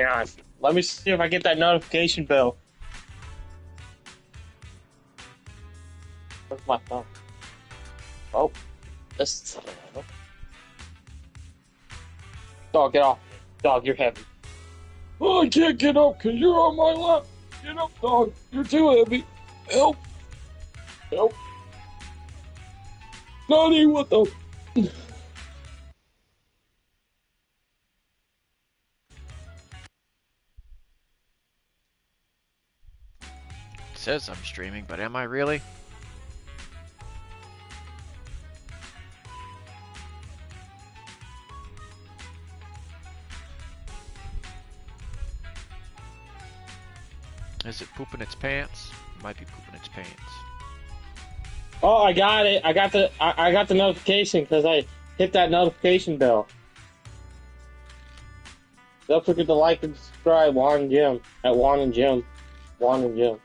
Hang on. Let me see if I get that notification bell. Where's my phone? Oh, this is... Dog, get off. Dog, you're heavy. Oh, I can't get up because you're on my lap. Get up, dog. You're too heavy. Help. Help. Nani, what the... It says I'm streaming, but am I really? Is it pooping its pants? It might be pooping its pants. Oh, I got it. I got the notification because I hit that notification bell. Don't forget to like and subscribe, Juan and Jim. At Juan and Jim. Juan and Jim.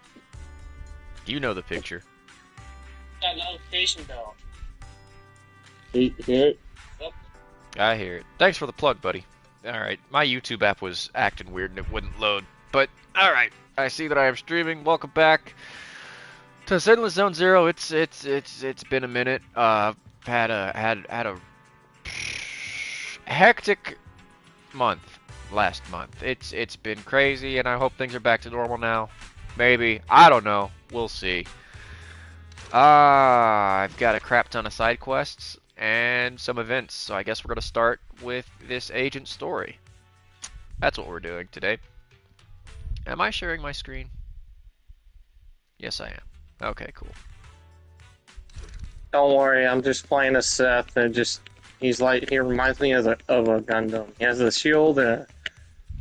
You know the picture. That notification bell. You hear it? Yep. I hear it. Thanks for the plug, buddy. Alright, my YouTube app was acting weird and it wouldn't load. But, alright, I see that I am streaming. Welcome back to Zenless Zone Zero. It's been a minute. Had a hectic month last month. It's been crazy, and I hope things are back to normal now. Maybe. I don't know. We'll see. I've got a crap ton of side quests and some events, so I guess we're going to start with this agent story. That's what we're doing today. Am I sharing my screen? Yes, I am. Okay, cool. Don't worry, I'm just playing as Seth, and he reminds me of a Gundam. He has a shield and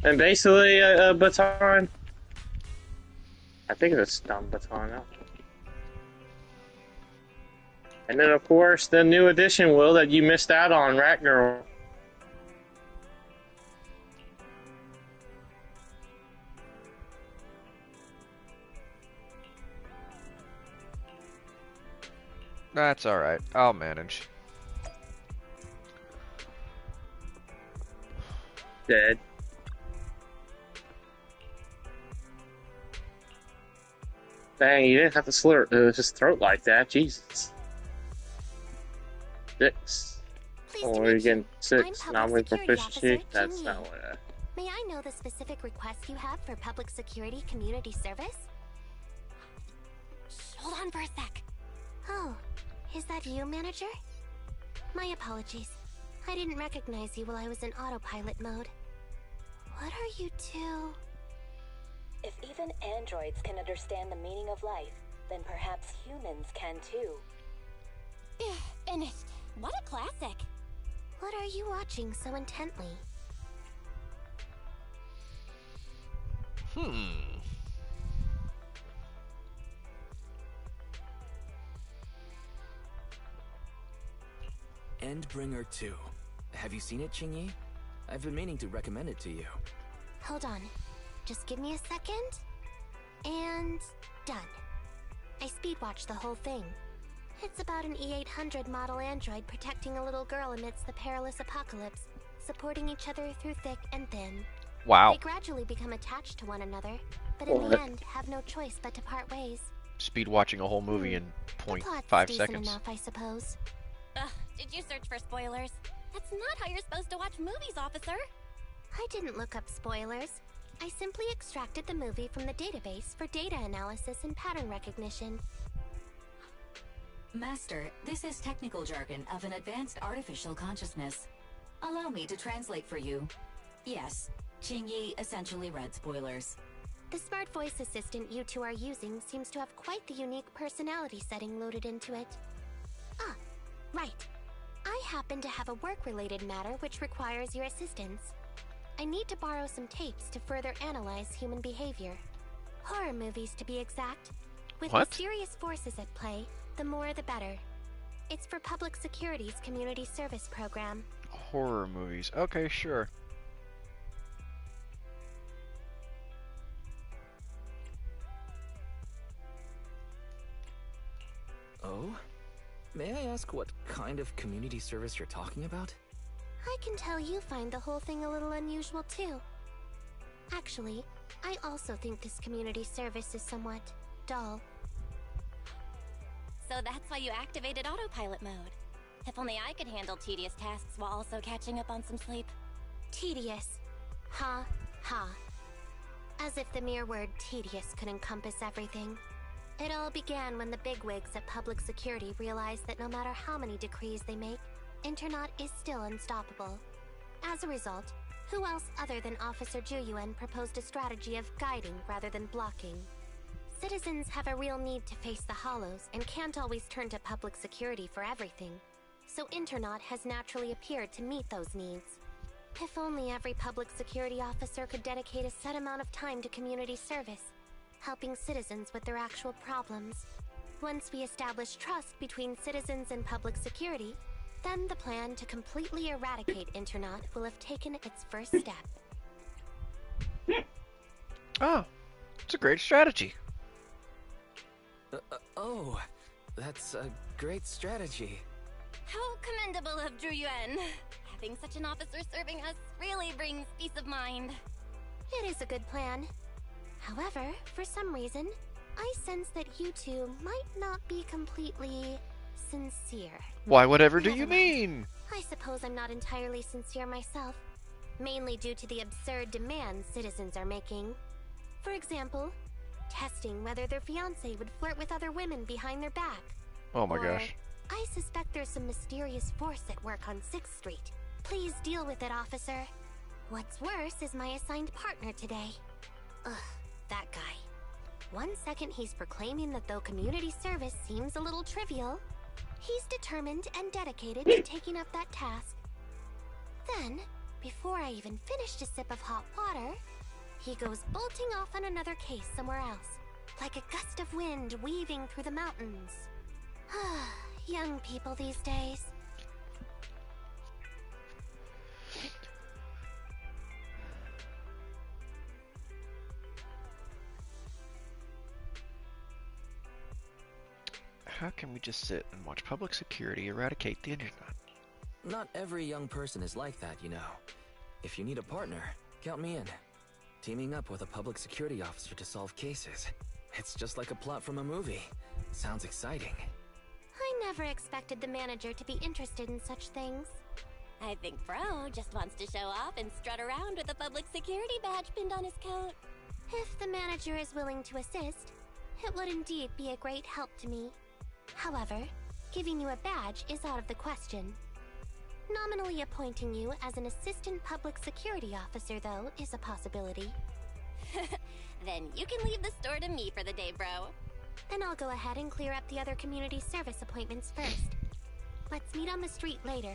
basically a baton. I think it's a stun baton now. And then, of course, the new edition, Will, that you missed out on, Rat Girl. That's alright. I'll manage. Dead. Dang, you didn't have to slit his throat like that. Jesus. 6. Oh, we're getting 6. Now with proficiency. That's not what May I know the specific request you have for public security community service? Hold on for a sec. Oh, is that you, manager? My apologies. I didn't recognize you while I was in autopilot mode. What are you two? If even androids can understand the meaning of life, then perhaps humans can too. Finished. What a classic. What are you watching so intently? Endbringer 2. Have you seen it, Qingyi? I've been meaning to recommend it to you. Hold on. Just give me a second. And done. I speed-watched the whole thing. It's about an E-800 model android protecting a little girl amidst the perilous apocalypse, supporting each other through thick and thin. Wow. They gradually become attached to one another, but in the end have no choice but to part ways. Speed watching a whole movie in The plot's 0.5 decent seconds. enough, I suppose. Did you search for spoilers? That's not how you're supposed to watch movies, officer. I didn't look up spoilers. I simply extracted the movie from the database for data analysis and pattern recognition. Master, this is technical jargon of an advanced artificial consciousness. Allow me to translate for you. Yes, Qingyi essentially read spoilers. The smart voice assistant you two are using seems to have quite the unique personality setting loaded into it. Ah, right. I happen to have a work-related matter which requires your assistance. I need to borrow some tapes to further analyze human behavior. Horror movies, to be exact. With What? mysterious forces at play, the more the better. It's for Public Security's community service program. Horror movies. Okay, sure. Oh? May I ask what kind of community service you're talking about? I can tell you find the whole thing a little unusual too. Actually, I also think this community service is somewhat dull. So that's why you activated autopilot mode. If only I could handle tedious tasks while also catching up on some sleep. Tedious. Ha, ha. As if the mere word tedious could encompass everything. It all began when the bigwigs at Public Security realized that no matter how many decrees they make, Internaut is still unstoppable. As a result, who else other than Officer Juyuan proposed a strategy of guiding rather than blocking? Citizens have a real need to face the Hollows and can't always turn to Public Security for everything. So Internaut has naturally appeared to meet those needs. If only every Public Security officer could dedicate a set amount of time to community service, helping citizens with their actual problems. Once we establish trust between citizens and Public Security, then the plan to completely eradicate Internaut will have taken its first step. Oh, it's a great strategy. Oh, that's a great strategy. How commendable of Zhu Yuan. Having such an officer serving us really brings peace of mind. It is a good plan. However, for some reason, I sense that you two might not be completely sincere. Why, whatever do Never you mind. mean? I suppose I'm not entirely sincere myself, mainly due to the absurd demands citizens are making. For example, testing whether their fiancé would flirt with other women behind their back. Oh my Or, gosh. I suspect there's some mysterious force at work on 6th Street. Please deal with it, officer. What's worse is my assigned partner today. Ugh, that guy. One second he's proclaiming that though community service seems a little trivial, he's determined and dedicated to taking up that task. Then, before I even finished a sip of hot water, he goes bolting off on another case somewhere else, like a gust of wind weaving through the mountains. Young people these days. How can we just sit and watch Public Security eradicate the Internet? Not every young person is like that, you know. If you need a partner, count me in. Teaming up with a public security officer to solve cases. It's just like a plot from a movie. Sounds exciting. I never expected the manager to be interested in such things. I think Bro just wants to show off and strut around with a public security badge pinned on his coat. If the manager is willing to assist, it would indeed be a great help to me. However, giving you a badge is out of the question. Nominally appointing you as an assistant public security officer, though, is a possibility. Then you can leave the store to me for the day, Bro. Then I'll go ahead and clear up the other community service appointments first. Let's meet on the street later.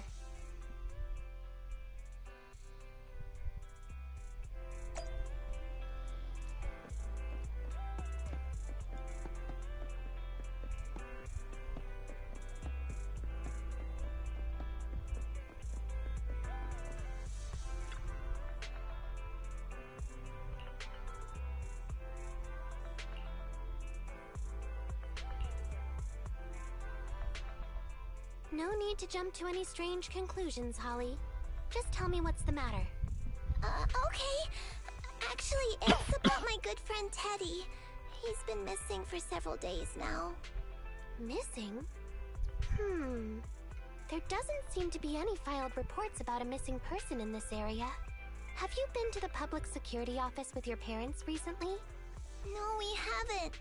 No need to jump to any strange conclusions, Holly. Just tell me what's the matter. Okay. Actually, it's about my good friend Teddy. He's been missing for several days now. Missing? There doesn't seem to be any filed reports about a missing person in this area. Have you been to the public security office with your parents recently? No, we haven't.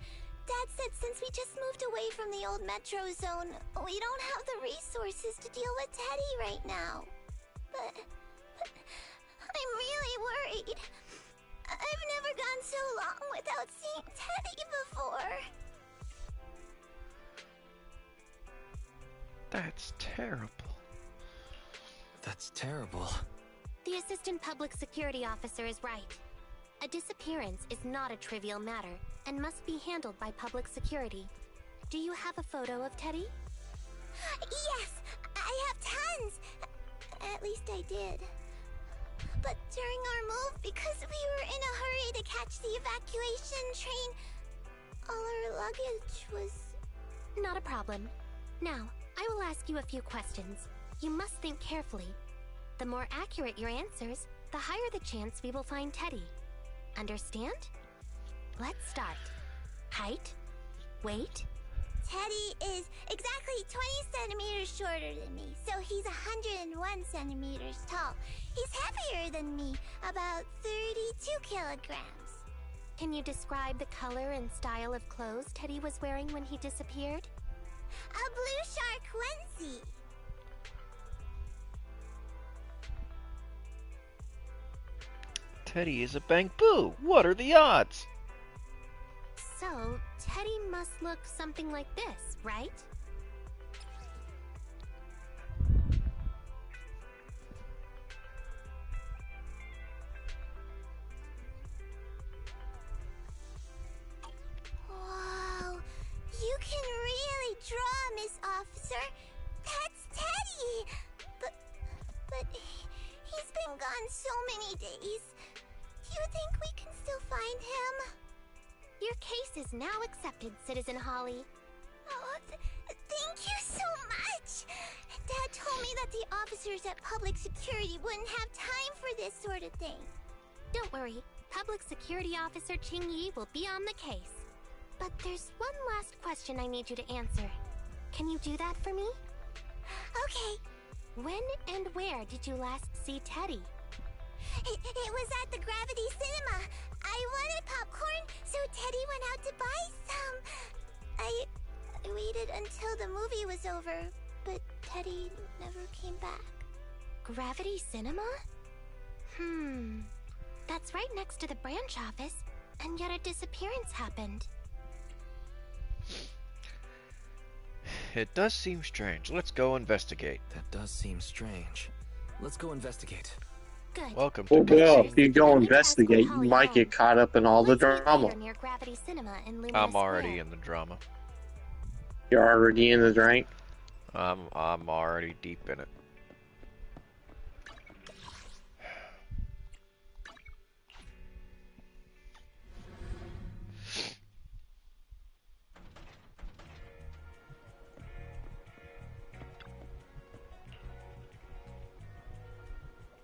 Dad said since we just moved away from the old metro zone, we don't have the resources to deal with Teddy right now. But I'm really worried. I've never gone so long without seeing Teddy before. That's terrible. That's terrible. The assistant public security officer is right. A disappearance is not a trivial matter and must be handled by public security. Do you have a photo of Teddy? Yes, I have tons. At least I did. But during our move, because we were in a hurry to catch the evacuation train, all our luggage was... Not a problem. Now, I will ask you a few questions. You must think carefully. The more accurate your answers, the higher the chance we will find Teddy. Understand? Let's start. Height, weight. Teddy is exactly 20 centimeters shorter than me, so he's 101 centimeters tall. He's heavier than me, about 32 kilograms. Can you describe the color and style of clothes Teddy was wearing when he disappeared? A blue shark onesie. Teddy is a bang boo. What are the odds? So, Teddy must look something like this, right? Whoa, you can really draw, Miss Officer. That's Teddy. But he's been gone so many days. Do you think we can still find him? Your case is now accepted, Citizen Holly. Oh, thank you so much. Dad told me that the officers at Public Security wouldn't have time for this sort of thing. Don't worry, Public Security Officer Ching Yi will be on the case. But there's one last question I need you to answer. Can you do that for me? Okay. When and where did you last see Teddy? It was at the Gravity Cinema. I wanted popcorn, so Teddy went out to buy some. I waited until the movie was over, but Teddy never came back. Gravity Cinema? That's right next to the branch office, and yet a disappearance happened. It does seem strange. Let's go investigate. That does seem strange. Let's go investigate. Good. Welcome to Well, Cutscene. if you go investigate, you might get caught up in all the Let's meet drama. later near Gravity Cinema in Luminous I'm already Square. in the drama. You're already in the drink. I'm already deep in it.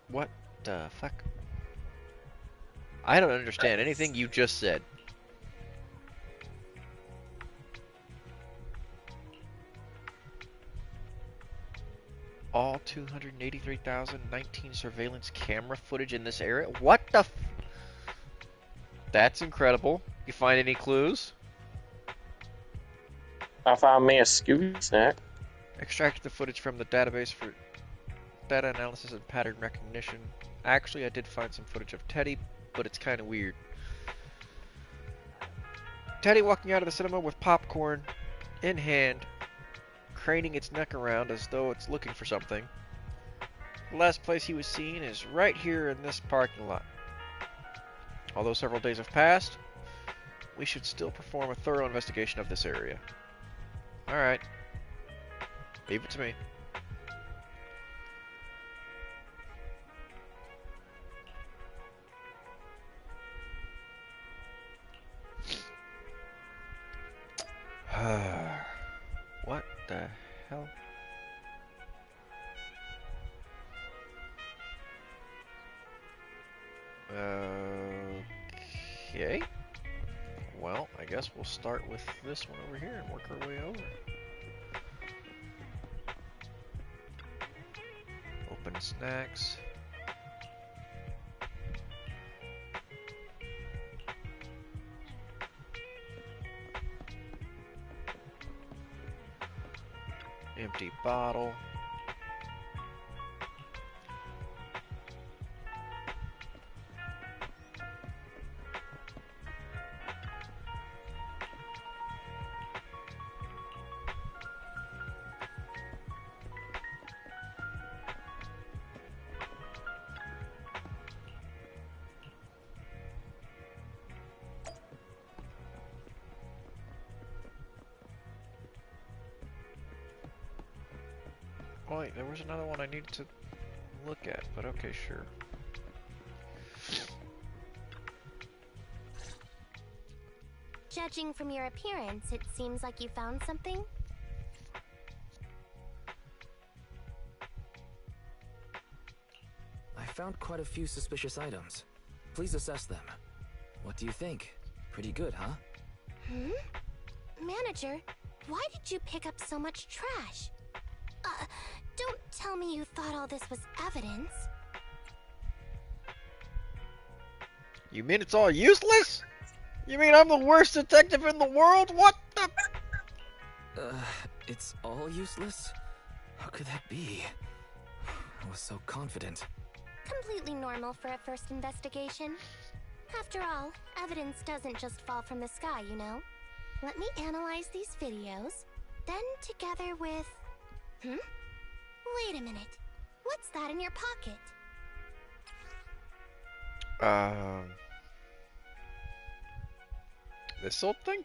What the fuck? I don't understand anything you just said. All 283,019 surveillance camera footage in this area? What the f... That's incredible. You find any clues? I found me a Scooby snack. Extracted the footage from the database for data analysis and pattern recognition. Actually, I did find some footage of Teddy, but it's kind of weird. Teddy walking out of the cinema with popcorn in hand, craning its neck around as though it's looking for something. The last place he was seen is right here in this parking lot. Although several days have passed, we should still perform a thorough investigation of this area. Alright. Leave it to me. What the hell? Okay. Well, I guess we'll start with this one over here and work our way over. Open snacks. Empty bottle. Oh, wait, there was another one I needed to look at, but okay, sure. Judging from your appearance, it seems like you found something. I found quite a few suspicious items. Please assess them. What do you think? Pretty good, huh? Manager, why did you pick up so much trash? Don't tell me you thought all this was evidence. You mean it's all useless? You mean I'm the worst detective in the world? What the? It's all useless? How could that be? I was so confident. Completely normal for a first investigation. After all, evidence doesn't just fall from the sky, you know? Let me analyze these videos, then together with... Wait a minute. What's that in your pocket? This old thing?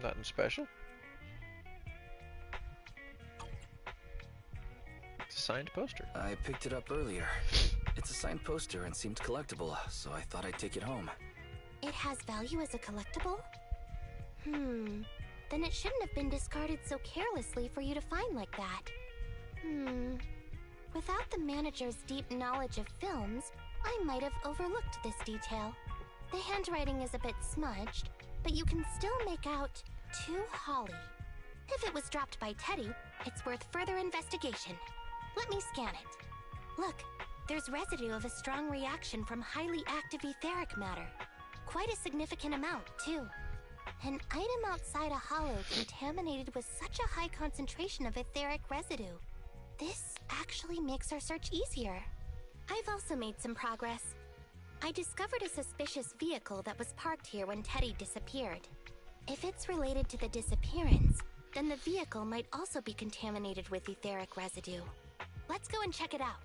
Nothing special. It's a signed poster. I picked it up earlier. It's a signed poster and seemed collectible, so I thought I'd take it home. It has value as a collectible? Then it shouldn't have been discarded so carelessly for you to find like that. Without the manager's deep knowledge of films, I might have overlooked this detail. The handwriting is a bit smudged, but you can still make out "To Holly." If it was dropped by Teddy, it's worth further investigation. Let me scan it. Look, there's residue of a strong reaction from highly active etheric matter. Quite a significant amount, too. An item outside a hollow contaminated with such a high concentration of etheric residue. This actually makes our search easier. I've also made some progress. I discovered a suspicious vehicle that was parked here when Teddy disappeared. If it's related to the disappearance, then the vehicle might also be contaminated with etheric residue. Let's go and check it out.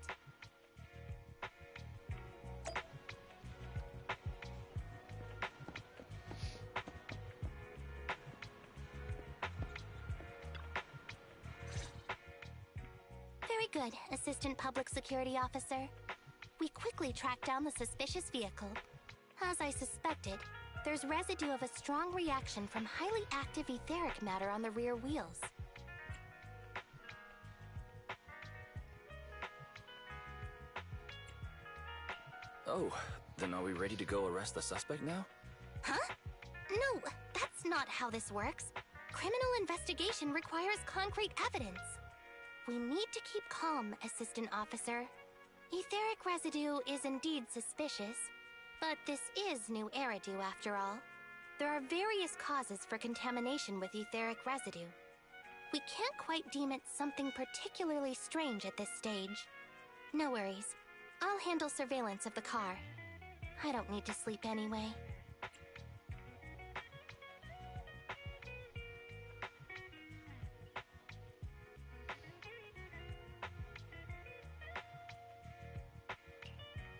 Very good, Assistant Public Security Officer. We quickly tracked down the suspicious vehicle. As I suspected, there's residue of a strong reaction from highly active etheric matter on the rear wheels. Oh, then are we ready to go arrest the suspect now? Huh? No, that's not how this works. Criminal investigation requires concrete evidence. We need to keep calm, Assistant Officer. Etheric residue is indeed suspicious, but this is new Eridu after all. There are various causes for contamination with etheric residue. We can't quite deem it something particularly strange at this stage. No worries. I'll handle surveillance of the car. I don't need to sleep anyway.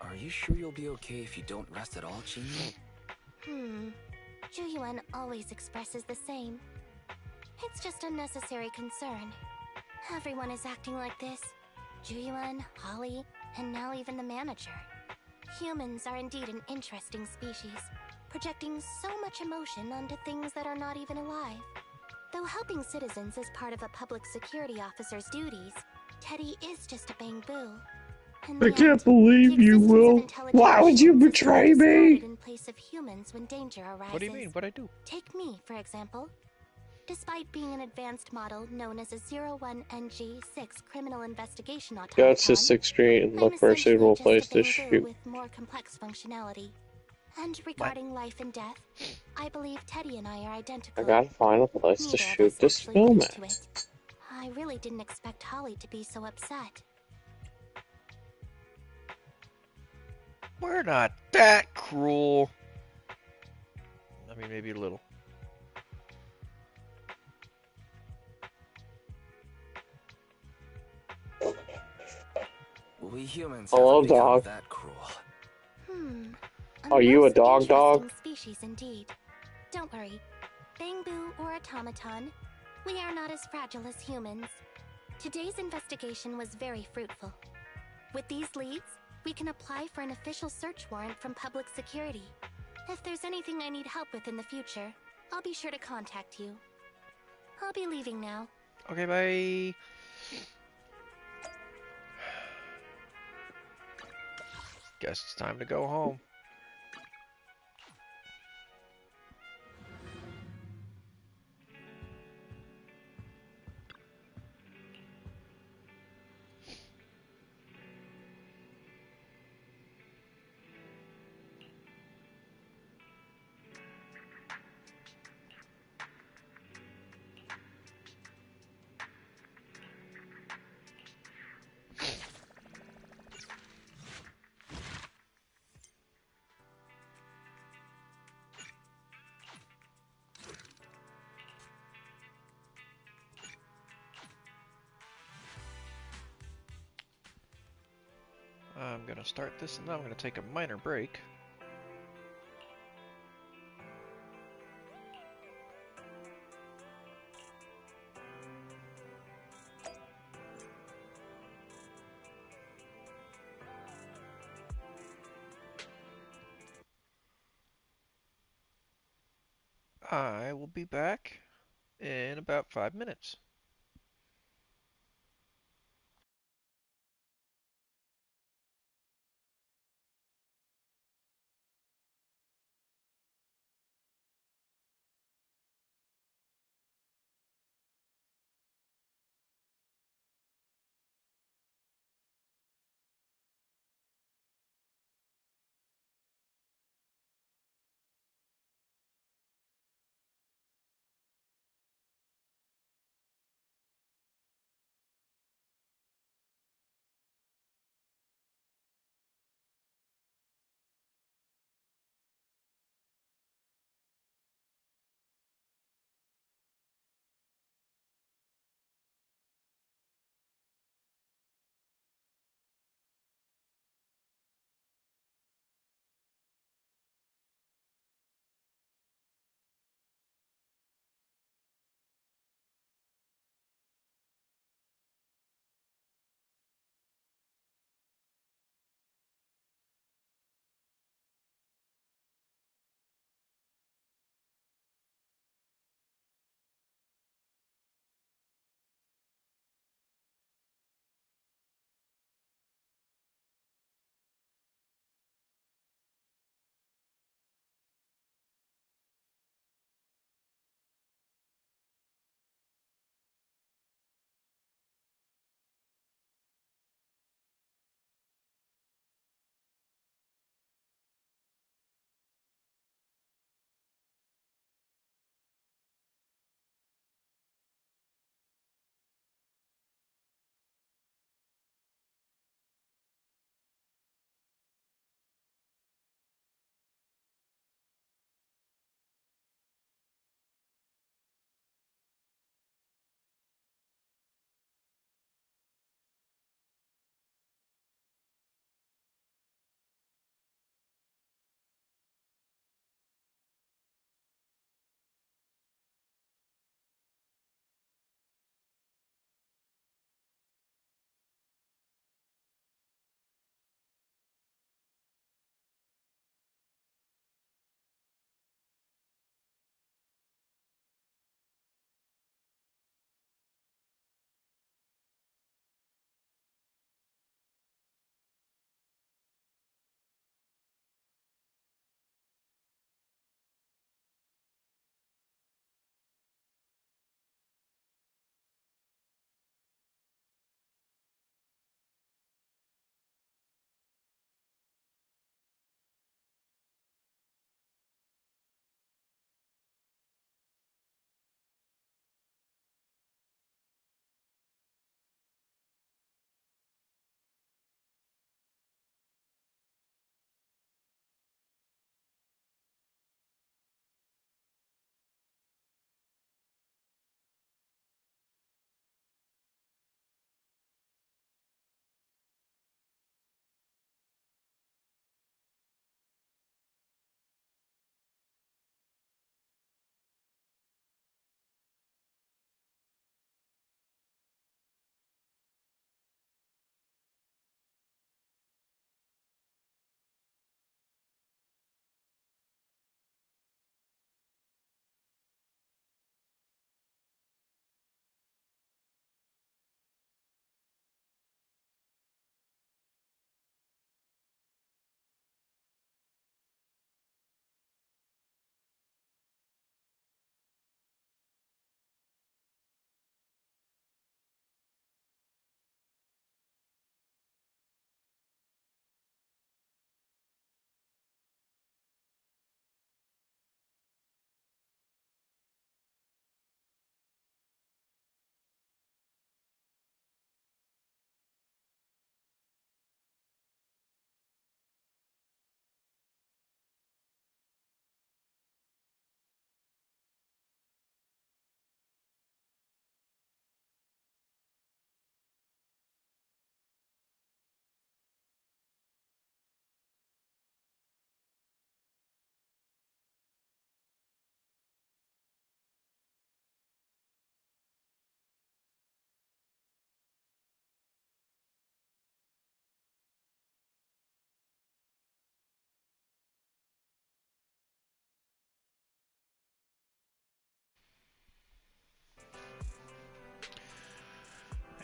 Are you sure you'll be okay if you don't rest at all, Qingyi? Zhu always expresses the same. It's just unnecessary concern. Everyone is acting like this. Zhu, Holly, and now even the manager. Humans are indeed an interesting species, projecting so much emotion onto things that are not even alive. Though helping citizens is part of a public security officer's duties, Teddy is just a bamboo. I can't believe you, Will. Why would you betray me? In place of humans when danger arises. What do you mean? What'd I do? Take me, for example. Despite being an advanced model known as a 01NG6 criminal investigation automaton, Go to 6th Street and look for a suitable place to shoot. With more complex functionality. And regarding life and death, I believe Teddy and I are identical. I gotta find a place to shoot this film at. I really didn't expect Holly to be so upset. We're not that cruel. I mean, maybe a little. We humans Hello, haven't become dog. that cruel. Are you a most dog? interesting species indeed. Don't worry. Bamboo or automaton, we are not as fragile as humans. Today's investigation was very fruitful. With these leads, we can apply for an official search warrant from public security. If there's anything I need help with in the future, I'll be sure to contact you. I'll be leaving now. Okay, bye. Guess it's time to go home. I'm gonna start this and then I'm gonna take a minor break. I will be back in about 5 minutes.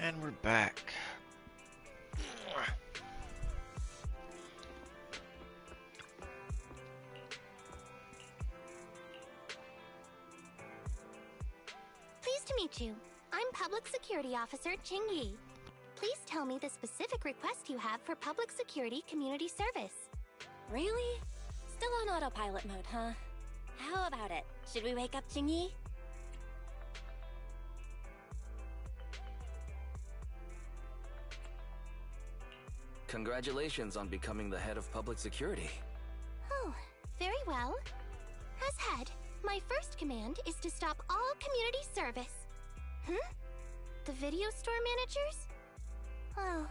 And we're back. Pleased to meet you. I'm Public Security Officer Ching Yi. Please tell me the specific request you have for public security community service. Really? Still on autopilot mode, huh? How about it? Should we wake up Jingyi? Congratulations on becoming the head of public security. Oh, very well. As head, my first command is to stop all community service. The video store managers? Oh,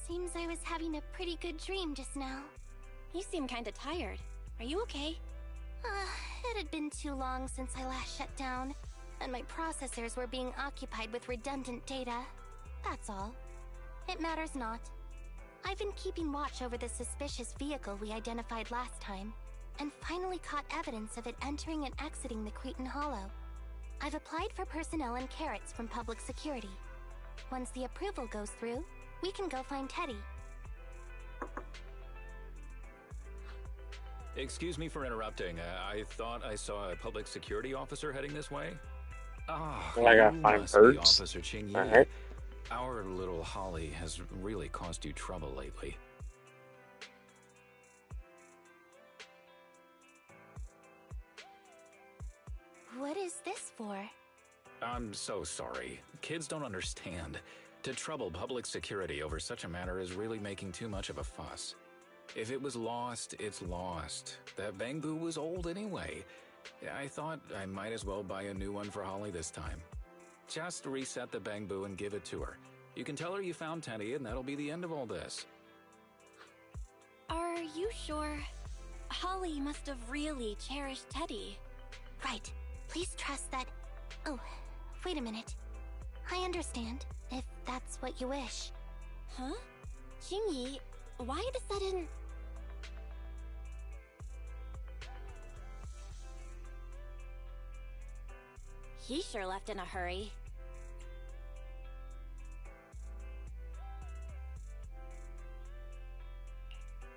seems I was having a pretty good dream just now. You seem kinda tired. Are you okay? It had been too long since I last shut down, and my processors were being occupied with redundant data. That's all. It matters not. I've been keeping watch over the suspicious vehicle we identified last time, and finally caught evidence of it entering and exiting the Cretan Hollow. I've applied for personnel and carrots from public security. Once the approval goes through, we can go find Teddy. Excuse me for interrupting. I thought I saw a public security officer heading this way. Ah, Well, I got you 5 must be birds. Officer Ching Yi. Alright. Our little Holly has really caused you trouble lately. What is this for? I'm so sorry. Kids don't understand. To trouble public security over such a matter is really making too much of a fuss. If it was lost, it's lost. That Bangbu was old anyway. I thought I might as well buy a new one for Holly this time. Just reset the Bangbu and give it to her. You can tell her you found Teddy and that'll be the end of all this. Are you sure? Holly must have really cherished Teddy. Right. Please trust that... Oh, wait a minute. I understand, if that's what you wish. Huh? Jingyi, why the sudden... He sure left in a hurry.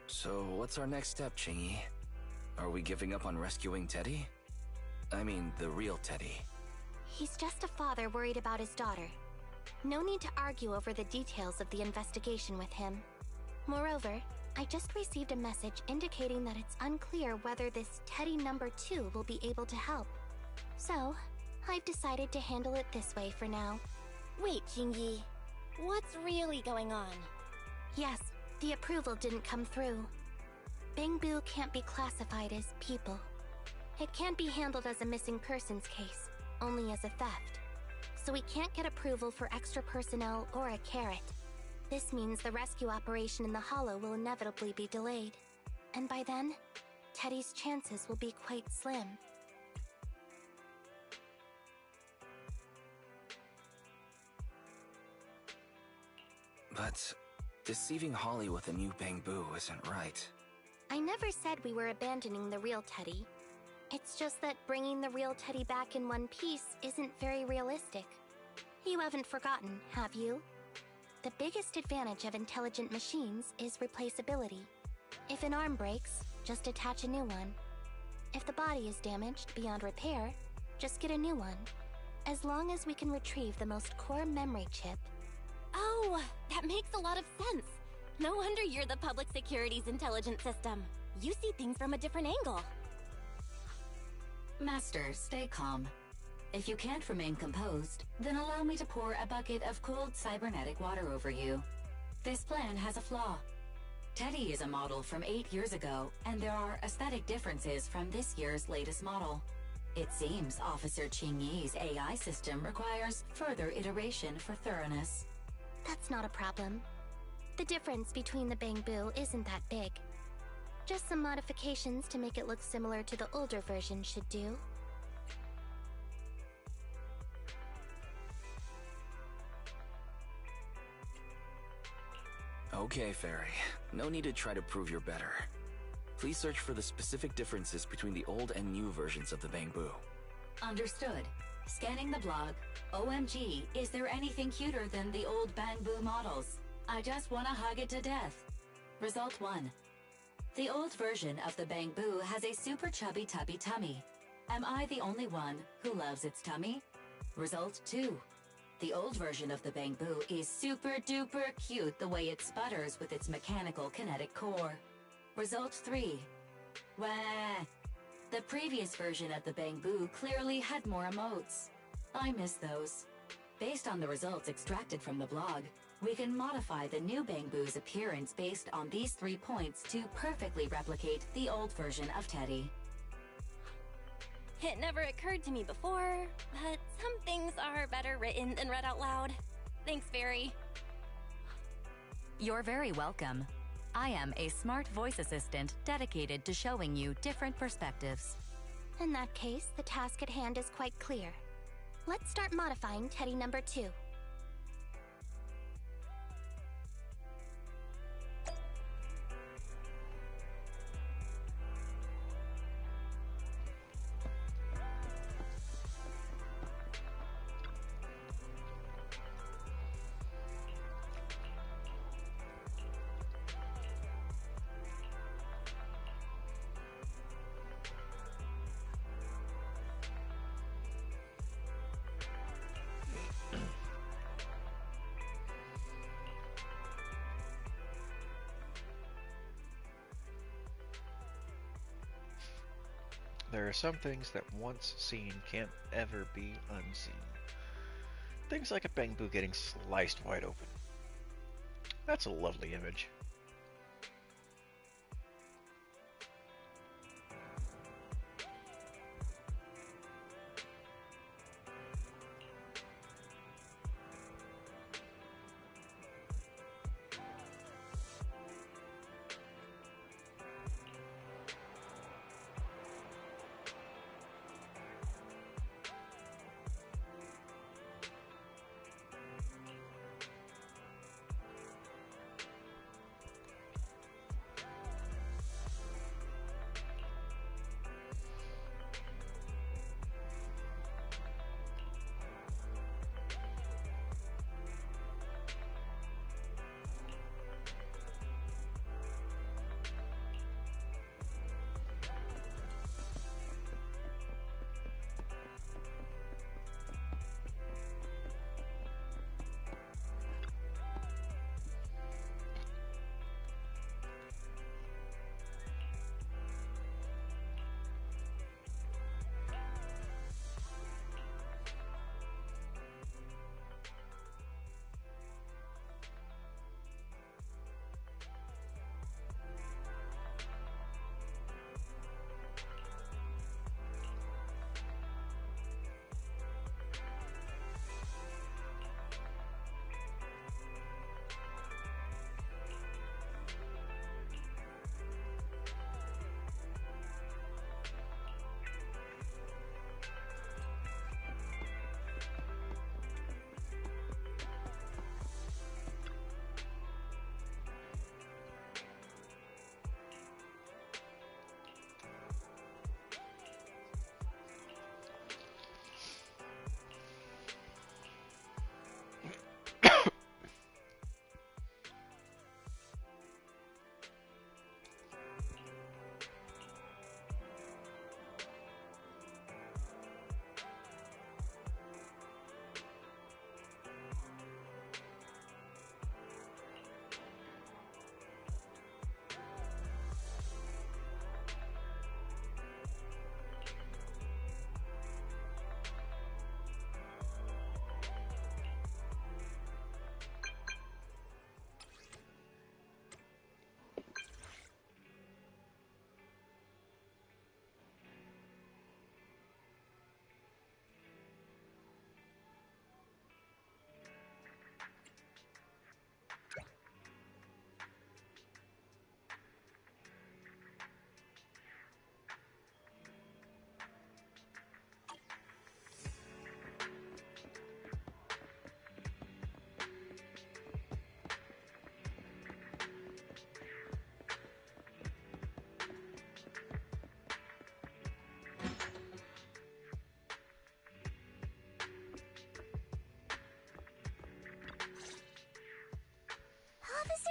So, what's our next step, Chingy? Are we giving up on rescuing Teddy? I mean, the real Teddy. He's just a father worried about his daughter. No need to argue over the details of the investigation with him. Moreover, I just received a message indicating that it's unclear whether this Teddy number 2 will be able to help. So, I've decided to handle it this way for now. Wait, Jingyi. What's really going on? Yes, the approval didn't come through. Bangbu can't be classified as people. It can't be handled as a missing persons case, only as a theft. So we can't get approval for extra personnel or a carrot. This means the rescue operation in the Hollow will inevitably be delayed. And by then, Teddy's chances will be quite slim. But deceiving Holly with a new Bangbu isn't right. I never said we were abandoning the real Teddy. It's just that bringing the real Teddy back in one piece isn't very realistic. You haven't forgotten, have you? The biggest advantage of intelligent machines is replaceability. If an arm breaks, just attach a new one. If the body is damaged beyond repair, just get a new one. As long as we can retrieve the most core memory chip. Oh, that makes a lot of sense. No wonder you're the public security's intelligent system. You see things from a different angle. Master, stay calm. If you can't remain composed, then allow me to pour a bucket of cooled cybernetic water over you. This plan has a flaw. Teddy is a model from 8 years ago, and there are aesthetic differences from this year's latest model. It seems Officer Ching Yi's AI system requires further iteration for thoroughness. That's not a problem. The difference between the Bangbu isn't that big. Just some modifications to make it look similar to the older version should do. Okay, Fairy. No need to try to prove you're better. Please search for the specific differences between the old and new versions of the Bangbu. Understood. Scanning the blog. OMG, is there anything cuter than the old Bang Boo models? I just wanna hug it to death. Result 1. The old version of the Bang Boo has a super chubby tubby tummy. Am I the only one who loves its tummy? Result 2. The old version of the Bang Boo is super duper cute the way it sputters with its mechanical kinetic core. Result 3. Wah. The previous version of the Bang Boo clearly had more emotes. I miss those. Based on the results extracted from the blog, we can modify the new Bang Boo's appearance based on these 3 points to perfectly replicate the old version of Teddy. It never occurred to me before, but some things are better written than read out loud. Thanks, Fairy. You're very welcome. I am a smart voice assistant dedicated to showing you different perspectives. In that case, the task at hand is quite clear. Let's start modifying Teddy number 2. There are some things that once seen can't ever be unseen. Things like a Bang Boo getting sliced wide open. That's a lovely image.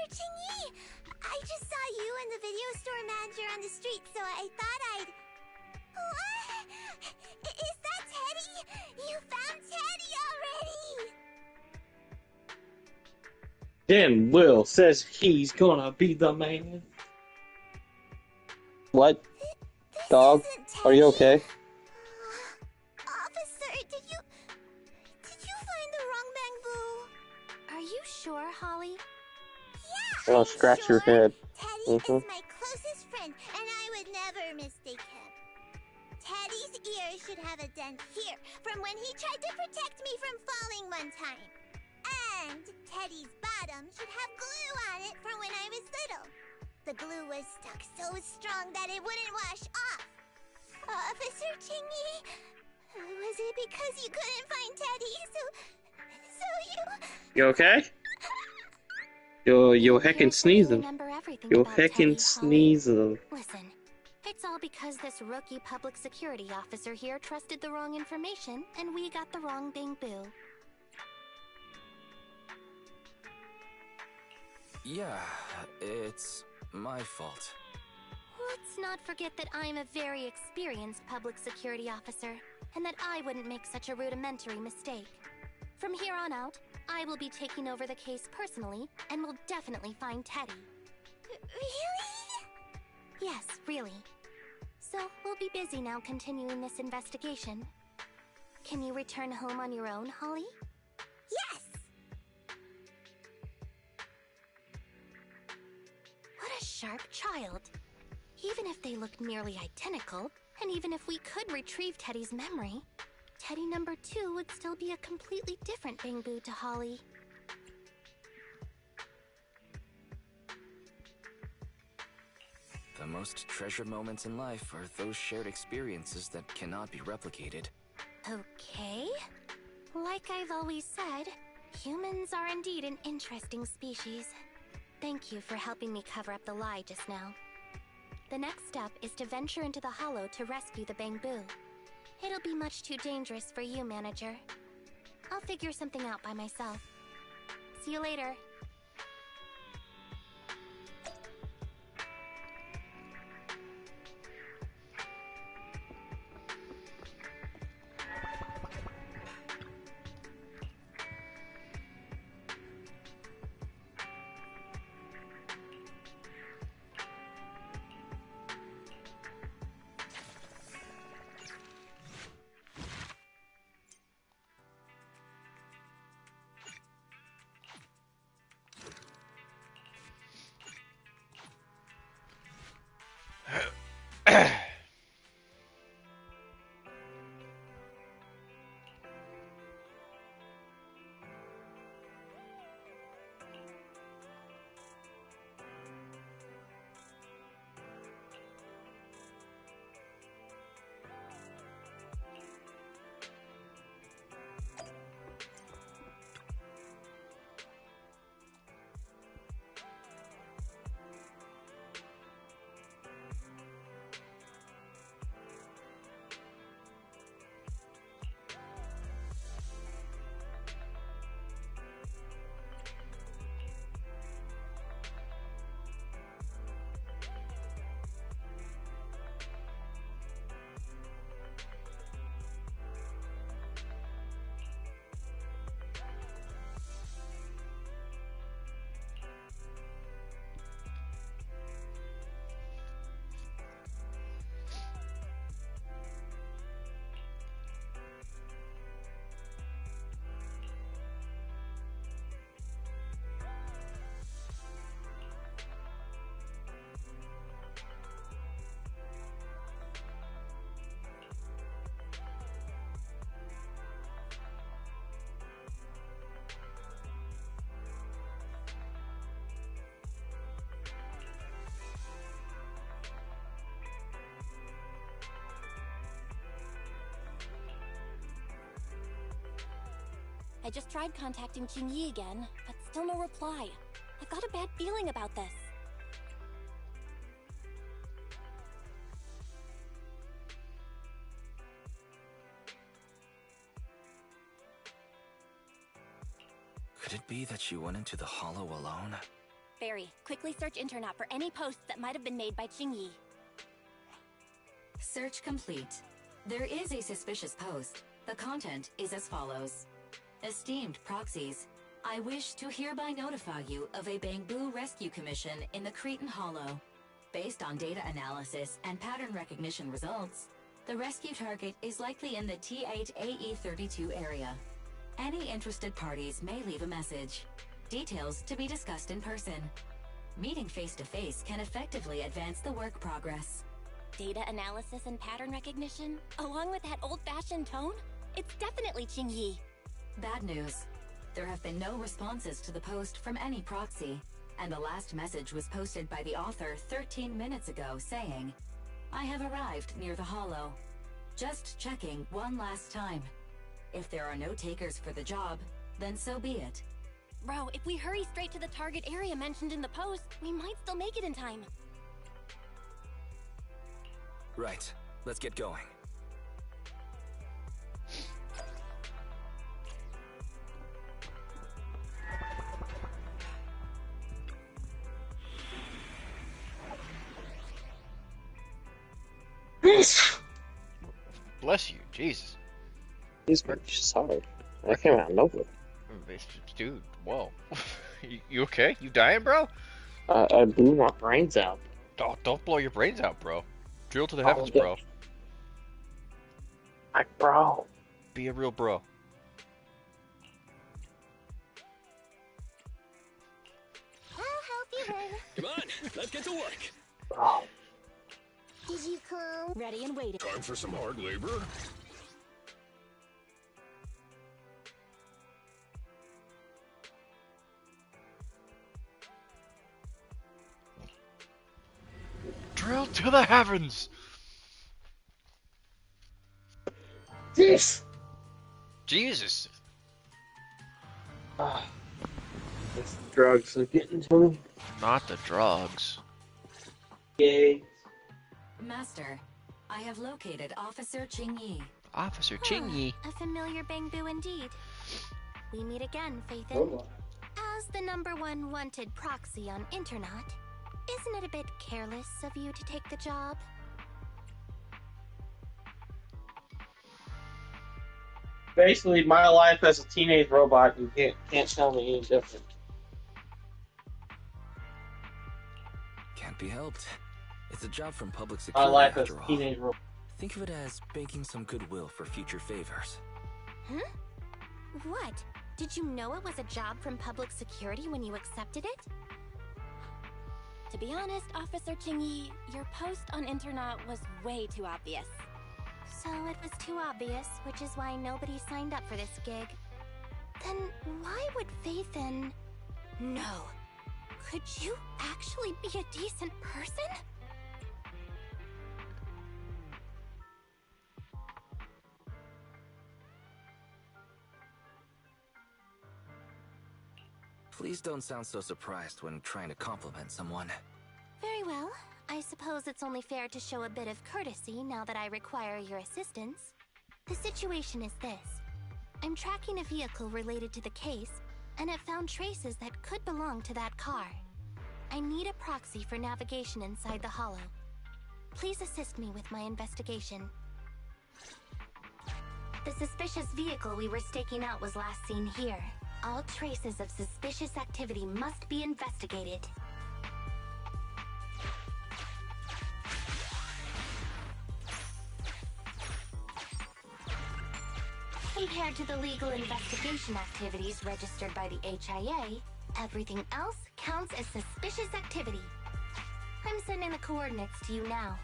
Chingy! I just saw you and the video store manager on the street, so I thought I'd... What? Is that Teddy? You found Teddy already! Then Will says he's gonna be the man. What? This Dog? isn't Are you Teddy. okay? Officer, did you find the wrong bamboo? Are you sure, Holly? Yeah, Oh, I'm scratch your sure. head. Teddy Mhm. is my closest friend, and I would never mistake him. Teddy's ear should have a dent here from when he tried to protect me from falling one time. And Teddy's bottom should have glue on it from when I was little. The glue was stuck so strong that it wouldn't wash off. Officer Chingy, was it because you couldn't find Teddy, so you... You okay? You're heckin' Here's what you sneezing. remember everything You're about Teddy, heckin' Holly. sneezing. Listen, it's all because this rookie public security officer here trusted the wrong information, and we got the wrong bamboo. Yeah, it's my fault. Let's not forget that I'm a very experienced public security officer, and that I wouldn't make such a rudimentary mistake. From here on out, I will be taking over the case personally, and will definitely find Teddy. Really? Yes, really. So, we'll be busy now continuing this investigation. Can you return home on your own, Holly? Yes! What a sharp child. Even if they look nearly identical, and even if we could retrieve Teddy's memory, Teddy number 2 would still be a completely different bamboo to Holly. The most treasured moments in life are those shared experiences that cannot be replicated. Okay. Like I've always said, humans are indeed an interesting species. Thank you for helping me cover up the lie just now. The next step is to venture into the hollow to rescue the bamboo. It'll be much too dangerous for you, manager. I'll figure something out by myself. See you later. I just tried contacting Jingyi again, but still no reply. I've got a bad feeling about this. Could it be that she went into the hollow alone? ferry. Quickly search Internet for any posts that might have been made by Qingyi. Search complete. There is a suspicious post. The content is as follows. Esteemed proxies, I wish to hereby notify you of a Bangbu rescue commission in the Cretan Hollow. Based on data analysis and pattern recognition results, the rescue target is likely in the T8AE32 area. Any interested parties may leave a message. Details to be discussed in person. Meeting face-to-face can effectively advance the work progress. Data analysis and pattern recognition? Along with that old-fashioned tone? It's definitely Qingyi. Bad news. There have been no responses to the post from any proxy, and the last message was posted by the author 13 minutes ago saying, I have arrived near the Hollow. Just checking one last time. If there are no takers for the job, then so be it. Bro, if we hurry straight to the target area mentioned in the post, we might still make it in time. Right. Let's get going. Bless you, Jesus. He's sorry. I came out of nowhere. Dude, whoa. You okay? You dying, bro? I blew my brains out. Don't blow your brains out, bro. Drill to the heavens, bro. Like, bro. Be a real bro. I'll help you then. Come on, let's get to work. Bro. Did you come? Ready and waiting. Time for some hard labor? Drill to the heavens! This! Jesus! This drugs are getting to me. Not the drugs. Yay. Master, I have located Officer Qingyi. Officer Qingyi. A familiar Bangbu indeed. We meet again, Faithin. As the #1 wanted proxy on Internet, isn't it a bit careless of you to take the job? Basically, my life as a teenage robot, you can't tell me any different. Can't be helped. It's a job from public My security life as after a all. teenage robot. Think of it as banking some goodwill for future favors. Huh? What? Did you know it was a job from public security when you accepted it? To be honest, Officer Qingyi, your post on Internet was way too obvious. So it was too obvious, which is why nobody signed up for this gig. Then why would Faithin... No. Could you actually be a decent person? Please don't sound so surprised when trying to compliment someone. Very well. I suppose it's only fair to show a bit of courtesy now that I require your assistance. The situation is this. I'm tracking a vehicle related to the case, and it found traces that could belong to that car. I need a proxy for navigation inside the Hollow. Please assist me with my investigation. The suspicious vehicle we were staking out was last seen here. All traces of suspicious activity must be investigated. Compared to the legal investigation activities registered by the HIA, everything else counts as suspicious activity. I'm sending the coordinates to you now.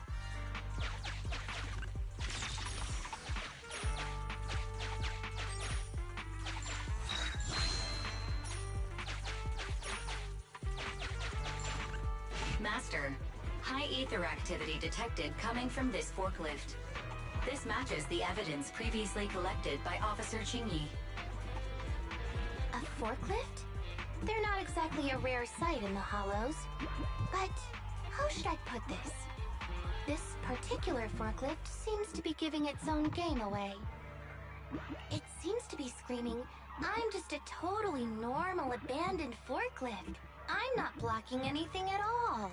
Master, high ether activity detected coming from this forklift. This matches the evidence previously collected by Officer Qingyi. A forklift? They're not exactly a rare sight in the Hollows. But how should I put this? This particular forklift seems to be giving its own game away. It seems to be screaming, I'm just a totally normal abandoned forklift. I'm not blocking anything at all.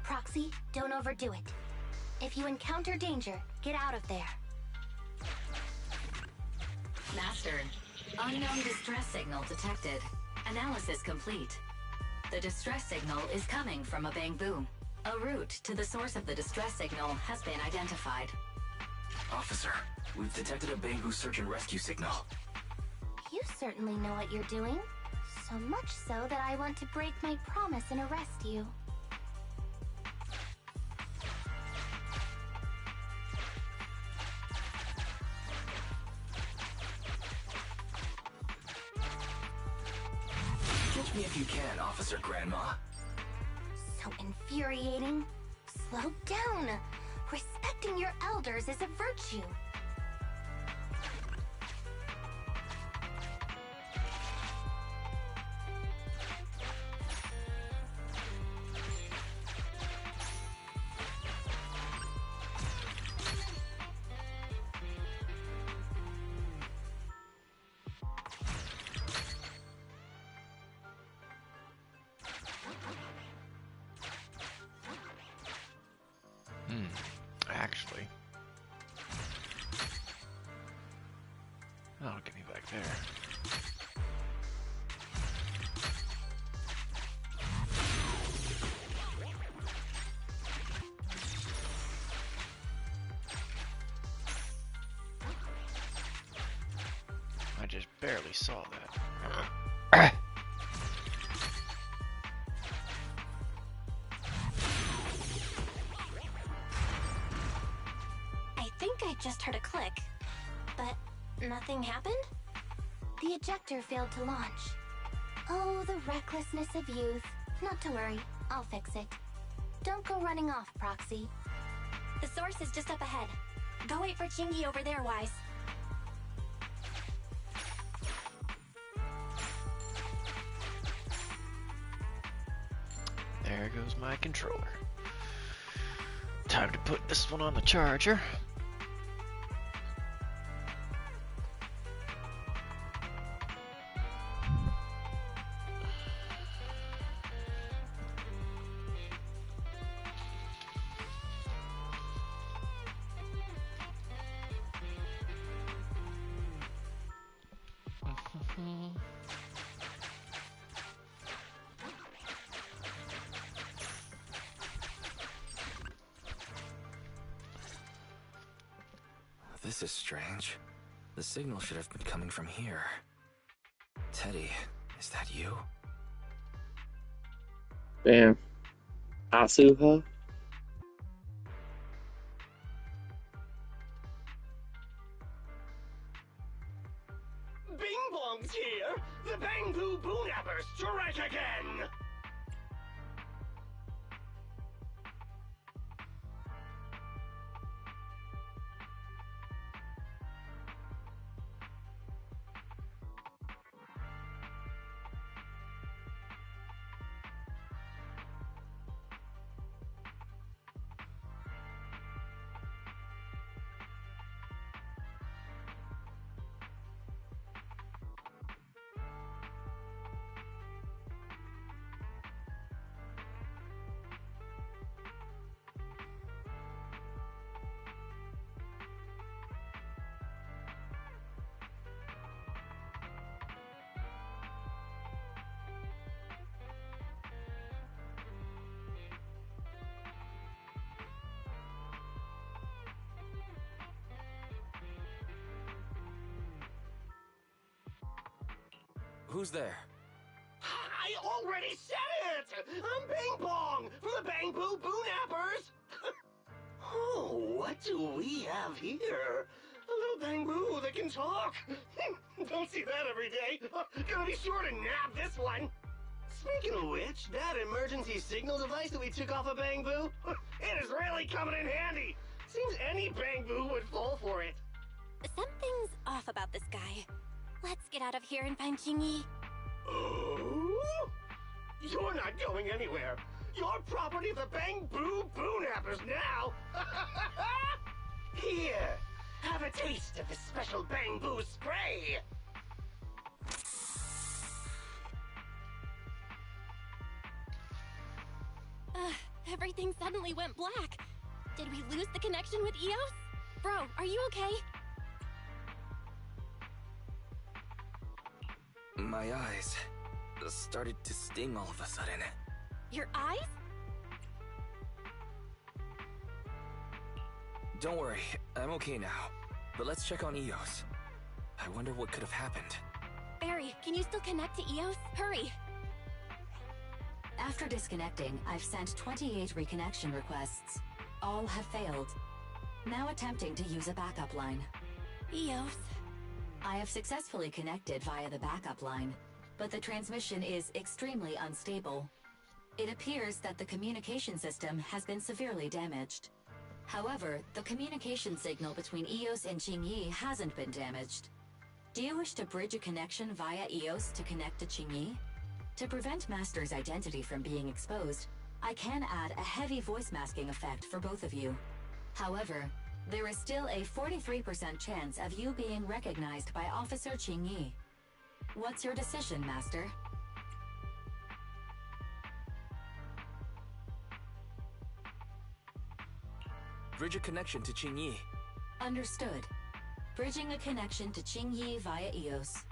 Proxy, don't overdo it. If you encounter danger, get out of there. Master, unknown distress signal detected. Analysis complete. The distress signal is coming from a bamboo. A route to the source of the distress signal has been identified. Officer, we've detected a bamboo search and rescue signal. You certainly know what you're doing. So much so that I want to break my promise and arrest you. Catch me if you can, Officer Grandma. So infuriating. Slow down. Respecting your elders is a virtue. Actually. Oh, get me back there. I just barely saw that. I think I just heard a click. But nothing happened? The ejector failed to launch. Oh, the recklessness of youth. Not to worry, I'll fix it. Don't go running off, Proxy. The source is just up ahead. Go wait for Chingy over there, Wise. There goes my controller. Time to put this one on the charger. This is strange. The signal should have been coming from here. Teddy, is that you? Damn. Asuha? Bing Bong's here! The Bangpoo Boonappers strike again! Who's there? I already said it! I'm Bing Bong from the Bangpoo Boonappers! Oh, what do we have here? A little Bangpoo that can talk. Don't see that every day. Gonna be sure to nab this one. Speaking of which, that emergency signal device that we took off of Bangpoo, it is really coming in handy. Seems any Bangpoo would fall for it. Something's off about this guy. Let's get out of here and find Chingy. Oh? You're not going anywhere. You're property of the Bang-Boo Boo-Nappers now! Here, have a taste of this special Bang-Boo spray! Everything suddenly went black. Did we lose the connection with Eos? Bro, are you okay? My eyes started to sting all of a sudden. Your eyes? Don't worry, I'm okay now. But let's check on Eos. I wonder what could have happened. Barry, can you still connect to Eos? Hurry! After disconnecting, I've sent 28 reconnection requests. All have failed. Now attempting to use a backup line. Eos. I have successfully connected via the backup line, but the transmission is extremely unstable. It appears that the communication system has been severely damaged. However, the communication signal between Eos and Qingyi hasn't been damaged. Do you wish to bridge a connection via Eos to connect to Qingyi? To prevent Master's identity from being exposed, I can add a heavy voice masking effect for both of you. However, there is still a 43% chance of you being recognized by Officer Qingyi. What's your decision, Master? Bridge a connection to Qingyi. Understood. Bridging a connection to Qingyi via Eos.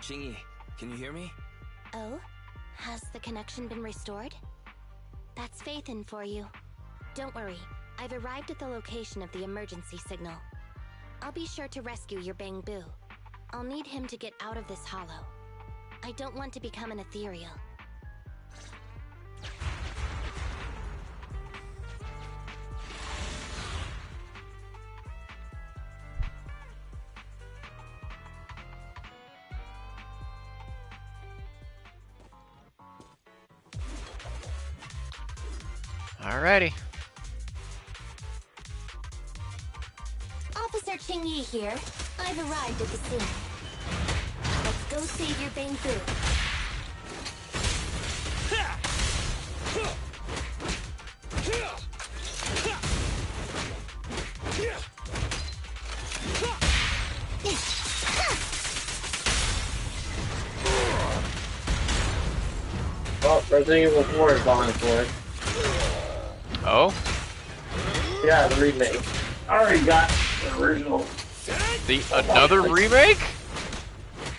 Qingyi, can you hear me? Oh? Has the connection been restored? That's Faithin for you. Don't worry, I've arrived at the location of the emergency signal. I'll be sure to rescue your Bang-Boo. I'll need him to get out of this hollow. I don't want to become an ethereal. Alrighty. Officer Qingyi here. I've arrived at the scene. Let's go save your Bang-Boo. Oh, Resident Evil 4 is on for it. Oh? Yeah, the remake. I already got the original. Another remake?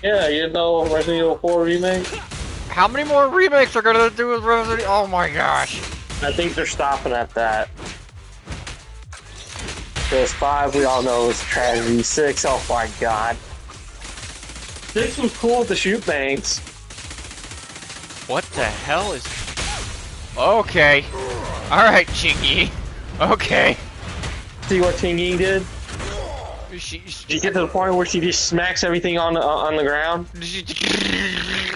Yeah, you know Resident Evil 4 remake? How many more remakes are gonna do with Resident Evil? Oh my gosh. I think they're stopping at that. Because 5, we all know, is tragedy. 6, oh my god. 6 was cool with the shoot bangs. What the hell is... Okay. Alright, Qingyi. Okay. See what Qingyi did? Did you get to the point where she just smacks everything on the ground?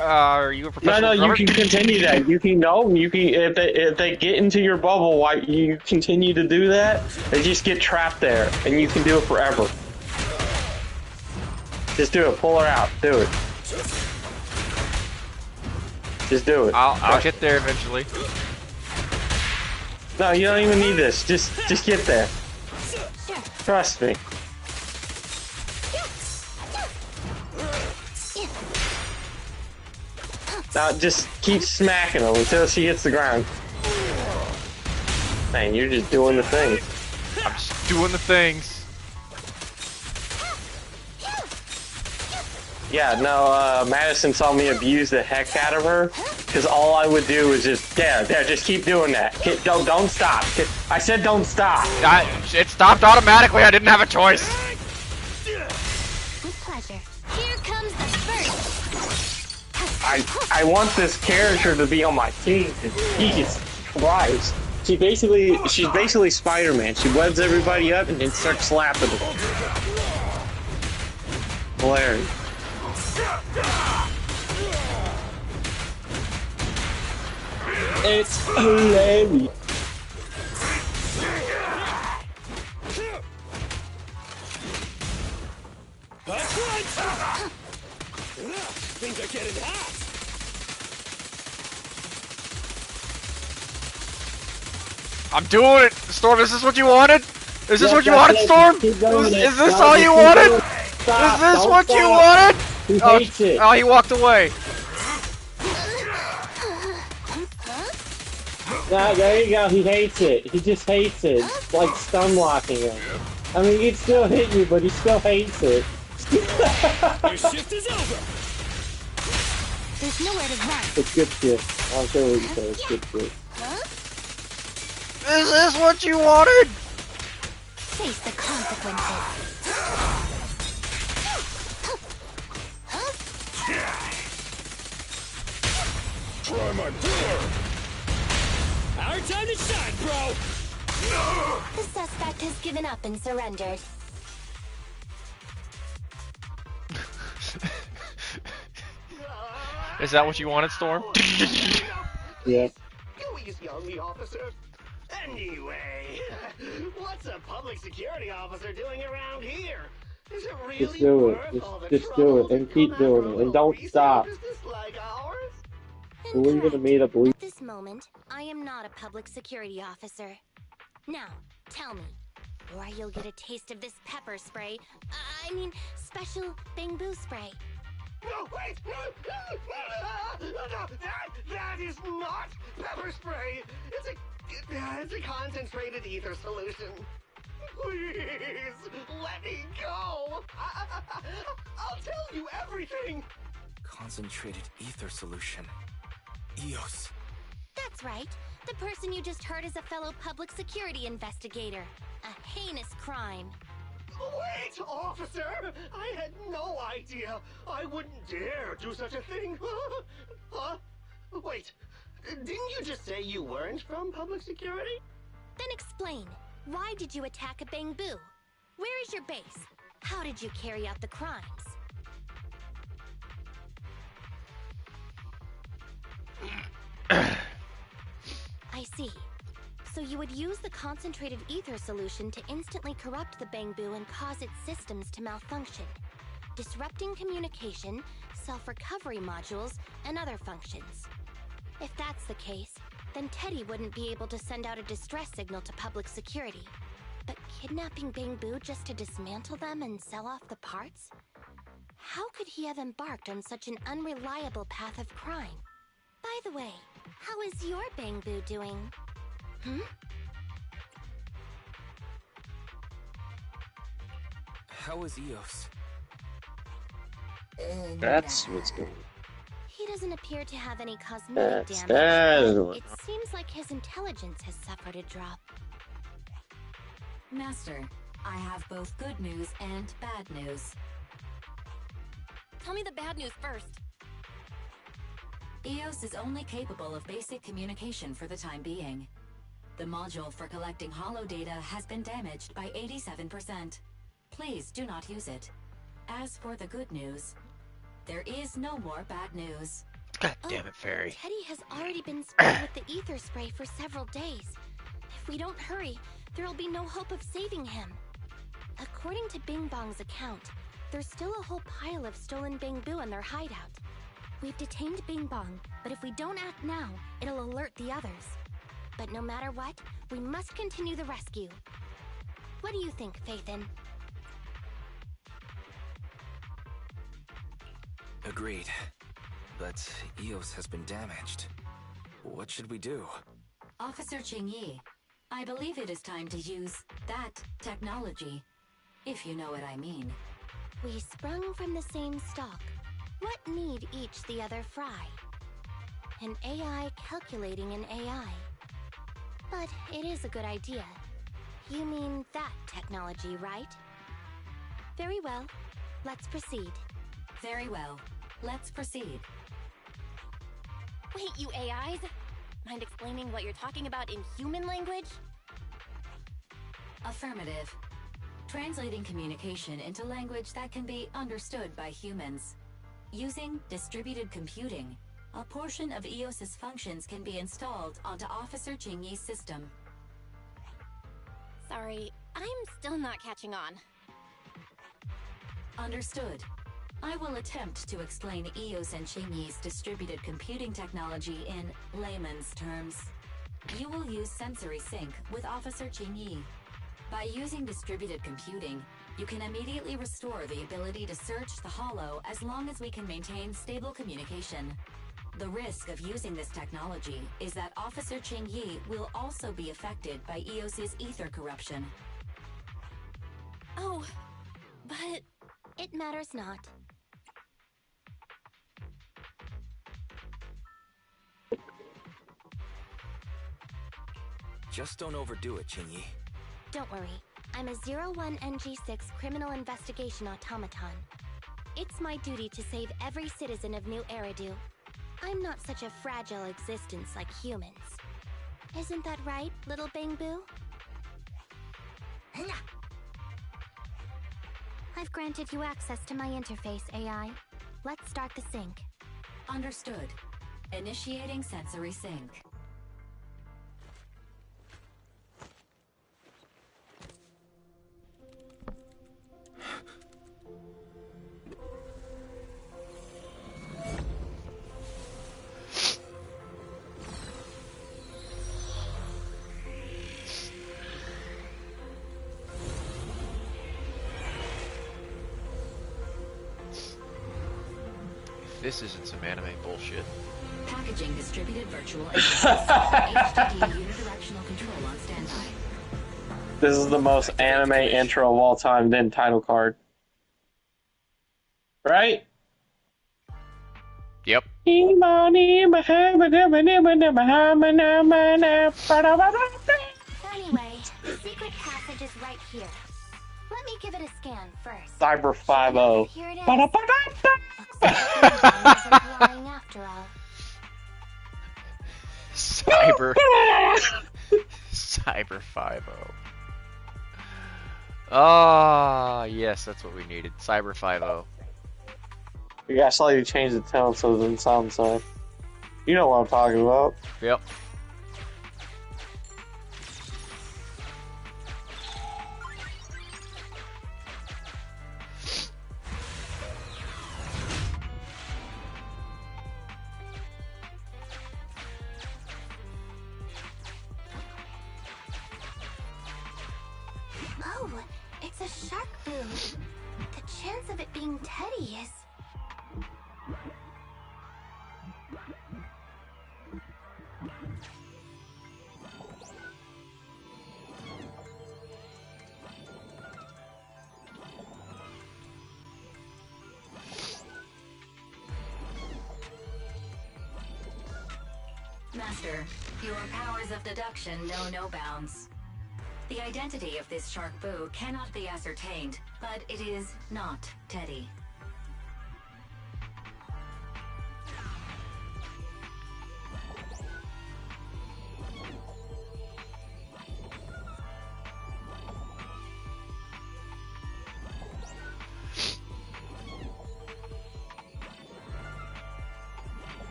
Are you a professional No, you can continue that. You can if they get into your bubble, why you continue to do that? They just get trapped there, and you can do it forever. Just do it. Pull her out. Do it. Just do it. I'll get there eventually. No, you don't even need this. Just get there. Trust me. Now just keep smacking her until she hits the ground. Man, you're just doing the thing. I'm just doing the things. Yeah, no, Madison saw me abuse the heck out of her, because all I would do is just, there, just keep doing that. Don't stop. I said don't stop. It stopped automatically, I didn't have a choice. With pleasure. Here comes the first. I want this character to be on my team. Jesus Christ. She's basically Spider-Man. She webs everybody up and then starts slapping them. Hilarious. It's hilarious. Things are getting hot. I'm doing it! Storm, is this what you wanted? Is this Yes, what you that's wanted, it. Storm? Keep doing it. Is this No, all just you keep wanted? doing it. Stop. Is this Don't what you stop. wanted? He Oh, hates it. oh, he walked away. No, there you go. He hates it. He just hates it. It's like stun locking him. I mean, he'd still hit you, but he still hates it. Your shift is over. There's nowhere to run. It's good shit. I'll show what you say. It's good shit. Is this what you wanted? Face the consequences. Try my power. Our time to shine, bro. The suspect has given up and surrendered. Is that what you wanted, Storm? Yeah. Go easy on me, officer. Anyway, what's a public security officer doing around here? Is it really Just do it. worth all the Just do trouble it. And to keep come after doing a it. And little don't research stop. business like ours? We're gonna meet up. At this moment, I am not a public security officer. Now, tell me, or you'll get a taste of this pepper spray. I mean, special bamboo spray. No, wait! No, that is not pepper spray! It's a concentrated ether solution. Please, let me go! I'll tell you everything! Concentrated ether solution. EOS. That's right. The person you just heard is a fellow public security investigator. A heinous crime. Wait, officer! I had no idea! I wouldn't dare do such a thing! Huh? Wait, didn't you just say you weren't from public security? Then explain. Why did you attack a bamboo? Where is your base? How did you carry out the crimes? I see. So you would use the concentrated ether solution to instantly corrupt the bamboo and cause its systems to malfunction, disrupting communication, self-recovery modules, and other functions. If that's the case, then Teddy wouldn't be able to send out a distress signal to public security. But kidnapping bamboo just to dismantle them and sell off the parts? How could he have embarked on such an unreliable path of crime? By the way, how is your bamboo doing? How is EOS? That's what's going on. He doesn't appear to have any cosmetic That's damage, what. but it seems like his intelligence has suffered a drop. Master, I have both good news and bad news. Tell me the bad news first. EOS is only capable of basic communication for the time being. The module for collecting holo data has been damaged by 87%. Please do not use it. As for the good news, there is no more bad news. God damn it, Fairy. Teddy has already been sprayed with the ether spray for several days. If we don't hurry, there'll be no hope of saving him. According to Bing Bong's account, there's still a whole pile of stolen bamboo in their hideout. We've detained Bing Bong, but if we don't act now, it'll alert the others. But no matter what, we must continue the rescue. What do you think, Faithin? Agreed. But EOS has been damaged. What should we do? Officer Qingyi, I believe it is time to use that technology, if you know what I mean. We sprung from the same stalk. What need each the other fry? An AI calculating an AI. But it is a good idea. You mean that technology, right? Very well. Let's proceed. Very well. Let's proceed. Wait, you AIs? Mind explaining what you're talking about in human language? Affirmative. Translating communication into language that can be understood by humans. Using distributed computing, a portion of EOS's functions can be installed onto Officer Qingyi's system. Sorry, I'm still not catching on. Understood. I will attempt to explain EOS and Qingyi's distributed computing technology in layman's terms. you will use sensory sync with Officer Qingyi. By using distributed computing, you can immediately restore the ability to search the Hollow as long as we can maintain stable communication. The risk of using this technology is that Officer Qingyi will also be affected by EOS's ether corruption. Oh, but... It matters not. Just don't overdo it, Qingyi. Don't worry. I'm a 01NG6 criminal investigation automaton. It's my duty to save every citizen of New Eridu. I'm not such a fragile existence like humans. Isn't that right, little Bangbu? I've granted you access to my interface, AI. Let's start the sync. Understood. Initiating sensory sync. This isn't some anime bullshit. Packaging distributed virtual HDD unidirectional control on standby. This is the most anime intro of all time, then title card. Right? Yep. Anyway, the secret passage is right here. Let me give it a scan first. Cyber 5-0. Here it is. Looks like the isn't lying after all. Cyber 5-0. Ah, yes, that's what we needed. Cyber 5-0. We gotta slightly change the tone so it doesn't sound so. You know what I'm talking about. Yep. Oh, it's a shark boo. The chance of it being Teddy is... Master, your powers of deduction know no bounds. The identity of this shark boo cannot be ascertained, but it is not Teddy.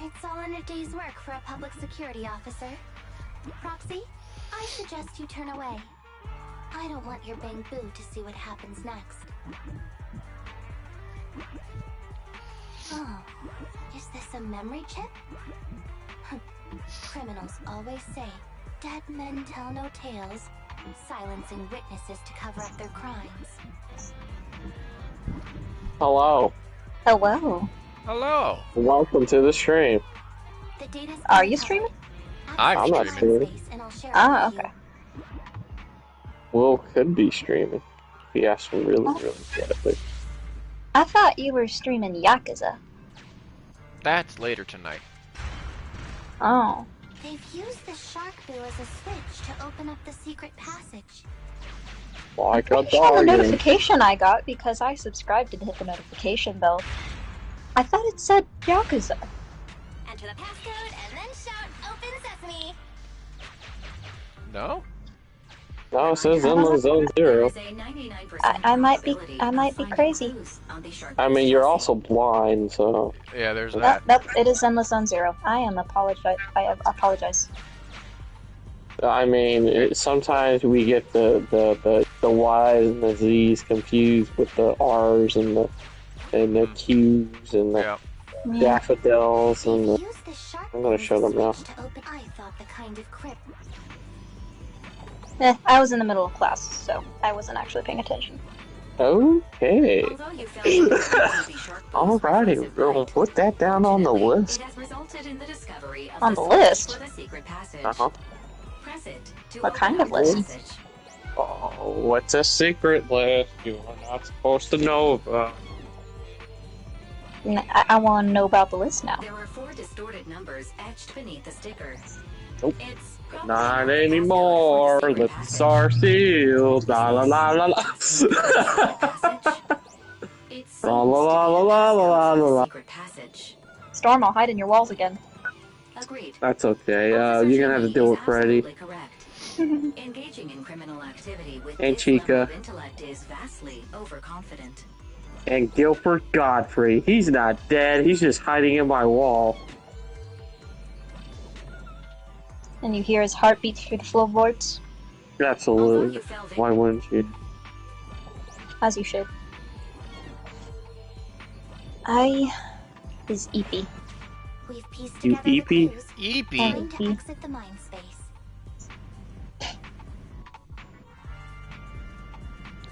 It's all in a day's work for a public security officer. Proxy, I suggest you turn away. I don't want your Bangbu to see what happens next. Oh, is this a memory chip? Criminals always say, dead men tell no tales, silencing witnesses to cover up their crimes. Hello. Hello. Hello. Welcome to the stream. The data's Are you streaming? I'm not streaming. Ah, okay. Will could be streaming. He asked me really badly. I thought you were streaming Yakuza. That's later tonight. Oh. They've used the shark boo as a switch to open up the secret passage. Like a Pretty sure the dog. notification I got, because I subscribed and hit the notification bell, I thought it said Yakuza. Enter the passcode and then shout, "Open sesame!" No? No, it says Zenless Zone 0. I might be crazy. I mean, you're also blind, so... Yeah, there's that. Nope, it is Zenless Zone 0. I apologize. I mean, sometimes we get the Y's and the Z's confused with the R's and the and the cues and the daffodils and the... I'm gonna show them now. I thought the kind of crypt. I was in the middle of class, so I wasn't actually paying attention. Okay. Alrighty, we're gonna put that down on the list. On the list? Uh-huh. What kind of list? Oh, what's a secret list you are not supposed to know about? I want to know about the list now. There are 4 distorted numbers etched beneath the sticker. Nope. Not anymore. Lips are sealed. La la la la la. La la la la la la la la. Storm, I'll hide in your walls again. Agreed. That's okay. You're gonna have to deal with Freddy. Engaging in criminal activity with And this level Chica. of intellect is vastly overconfident. And Guilford Godfrey. He's not dead. He's just hiding in my wall. And you hear his heartbeat through the floorboards? Absolutely. Why wouldn't you? As you should. I is Eepy. We've pieced You together the Eepy? clues. Eepy. Going to exit the mind space.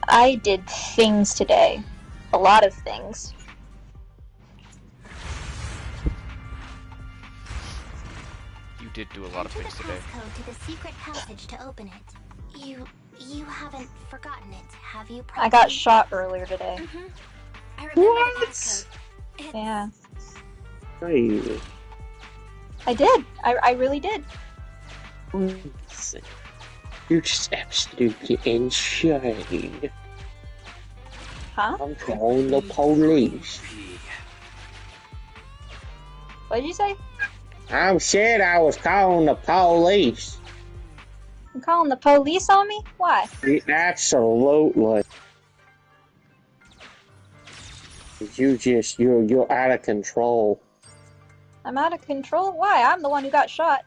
I did things today. A lot of things. You did do a lot of things today. Code to the secret passage to open it. You haven't forgotten it, have you? I got shot earlier today. I remember the passcode. Yeah. Crazy. I did. I really did. You're just absolutely insane. Huh? I'm calling the police. What did you say? I said I was calling the police. You calling the police on me? Why? Absolutely. You're out of control. I'm out of control? Why? I'm the one who got shot.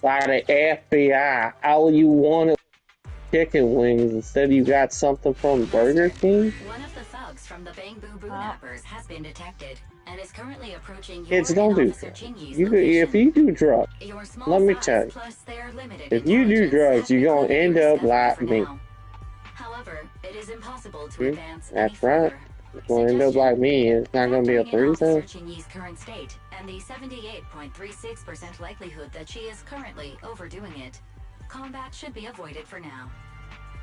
By the FBI. All you wanted was chicken wings. Instead you got something from Burger King? One of the thugs from the Bang Boo Boo Nappers has been detected and is currently approaching your Kids don't do Officer drugs. Chingy's If you do drugs, Your small let me size tell you. plus their limited If you do drugs, you're gonna end up like me. However, it is impossible to advance any That's right. further. You're gonna end up like me. It's not gonna be a Factoring in threesome. Officer Chingy's current state and the 78.36% likelihood that she is currently overdoing it, combat should be avoided for now.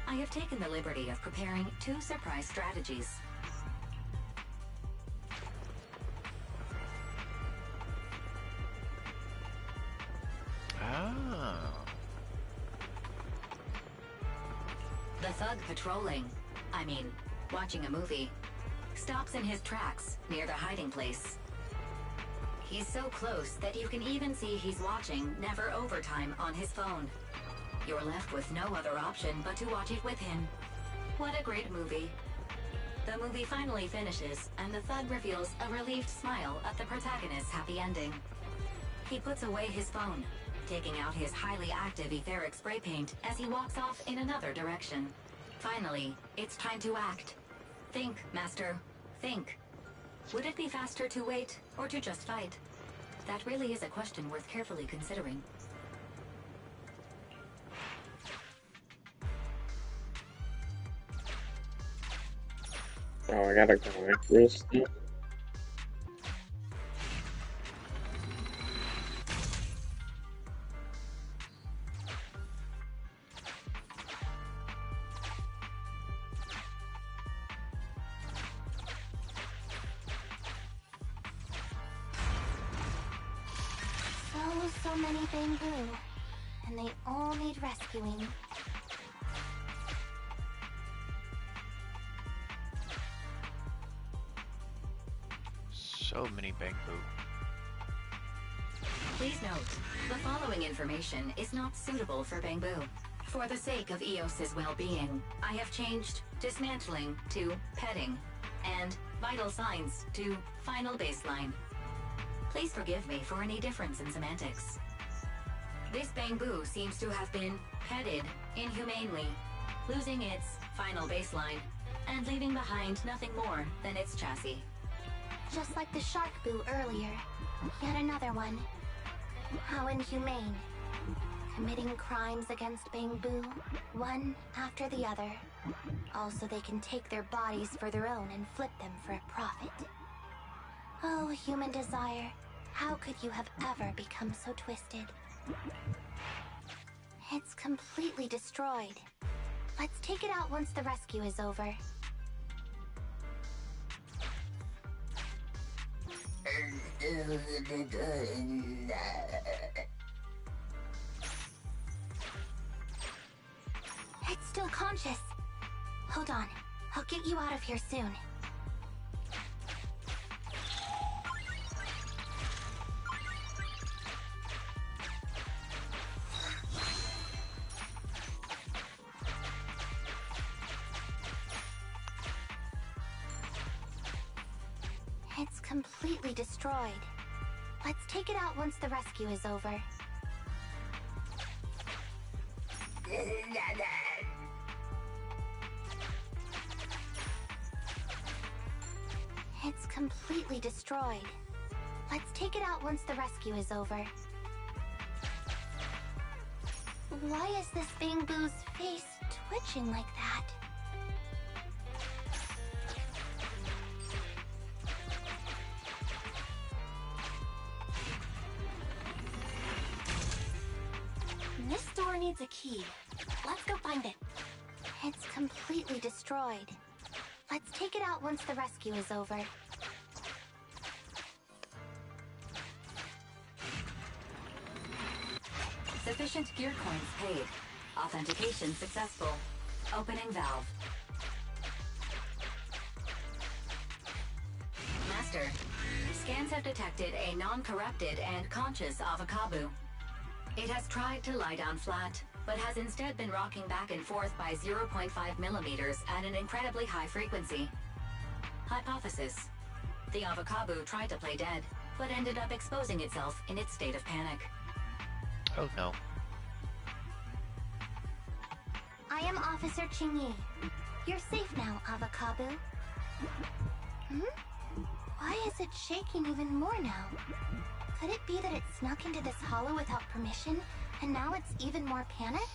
I have taken the liberty of preparing 2 surprise strategies. Oh. The thug patrolling, watching a movie, stops in his tracks near the hiding place. He's so close that you can even see he's watching Never Overtime on his phone. You're left with no other option but to watch it with him. What a great movie. The movie finally finishes, and the thug reveals a relieved smile at the protagonist's happy ending. He puts away his phone, taking out his highly active etheric spray paint as he walks off in another direction. Finally, it's time to act. Think, Master. Think. Would it be faster to wait, or to just fight? That really is a question worth carefully considering. Oh, I gotta go like this. So many bamboo, and they all need rescuing. So many bamboo. Please note, the following information is not suitable for Bangbu. For the sake of Eos's well-being, I have changed dismantling to petting, and vital signs to final baseline. Please forgive me for any difference in semantics. This Bangbu seems to have been petted inhumanely, losing its final baseline and leaving behind nothing more than its chassis. Just like the shark boo earlier. Yet another one. How inhumane. Committing crimes against Bangbu, one after the other. Also, they can take their bodies for their own and flip them for a profit. Oh, human desire. How could you have ever become so twisted? It's completely destroyed. Let's take it out once the rescue is over. It's still conscious. Hold on. I'll get you out of here soon. It's completely destroyed. Let's take it out once the rescue is over. It's completely destroyed. Let's take it out once the rescue is over. Why is this Bangbu's face twitching like that? This door needs a key. Let's go find it. It's completely destroyed. Let's take it out once the rescue is over. Sufficient gear coins paid. Authentication successful. Opening valve. Master, scans have detected a non-corrupted and conscious Avakabu. It has tried to lie down flat, but has instead been rocking back and forth by 0.5 millimeters at an incredibly high frequency. Hypothesis: the Avakabu tried to play dead, but ended up exposing itself in its state of panic. Oh no. I am Officer Qingyi. You're safe now, Avakabu. Why is it shaking even more now? Could it be that it snuck into this hollow without permission, and now it's even more panicked?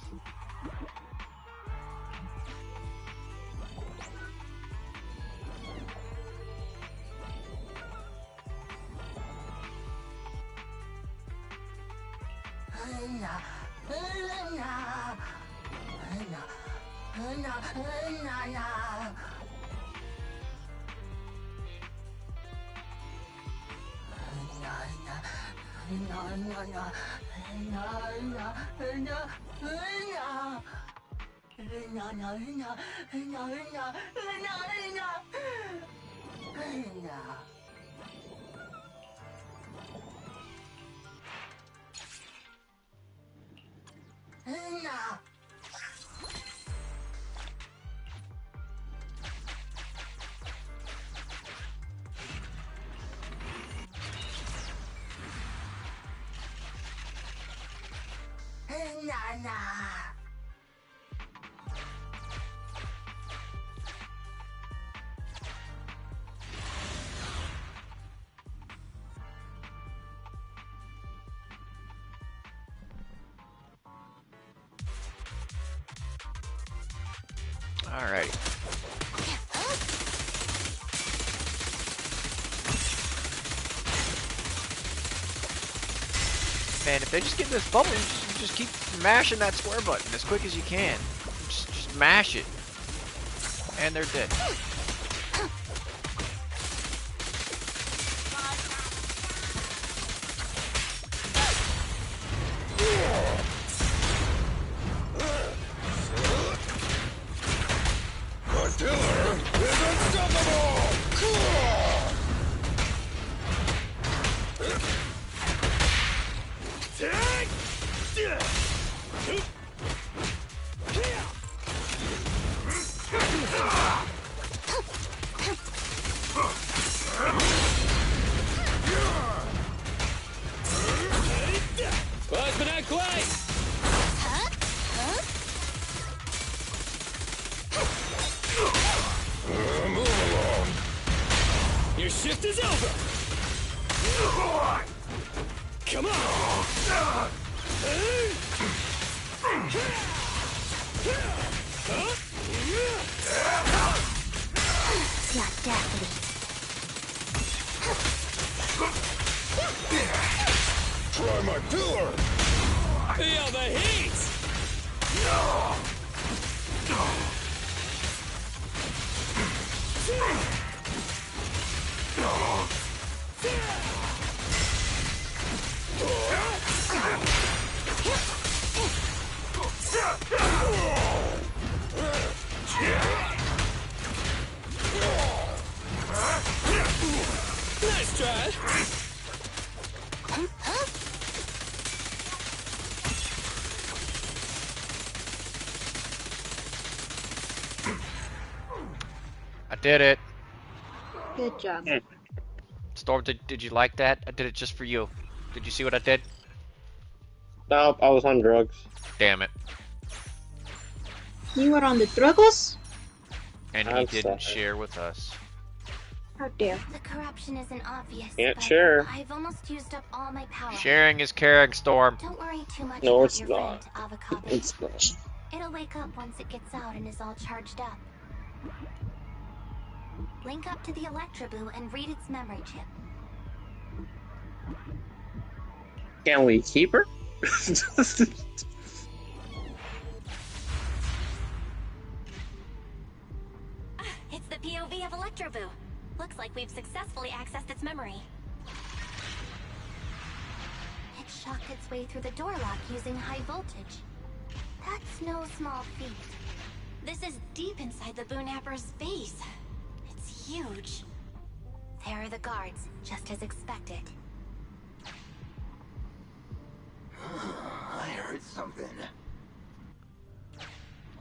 Alright. Man, if they just get in this bubble, you just keep mashing that square button as quick as you can. Just mash it. And they're dead. shift is over! Come on! The audacity. Try my pillar! Feel the heat! Nice try! I did it. Good job. Storm, did you like that? I did it just for you. Did you see what I did? Nope, I was on drugs. Damn it. You were on the druggos? And he didn't share with us. How dare. The corruption isn't obvious. Can't but share. I've almost used up all my power. Sharing is caring, Storm. Don't worry too much No, about it's your not. friend, Avocado. It's not. It'll wake up once it gets out and is all charged up. Link up to the Electroboo and read its memory chip. Can we keep her? It's the POV of Electroboo. Looks like we've successfully accessed its memory. It shocked its way through the door lock using high voltage. That's no small feat. This is deep inside the Boonapper's base. It's huge. There are the guards, just as expected. I heard something.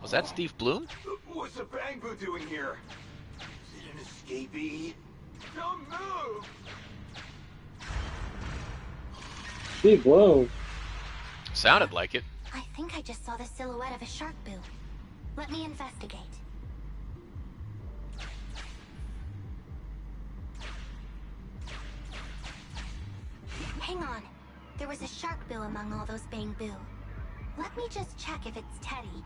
Was that Steve Bloom? What's the Bang Boo doing here? Is it an escapee? Don't move! Steve Bloom. Sounded like it. I think I just saw the silhouette of a shark boo. Let me investigate. Hang on. There was a shark boo among all those Bang Boo. Let me just check if it's Teddy.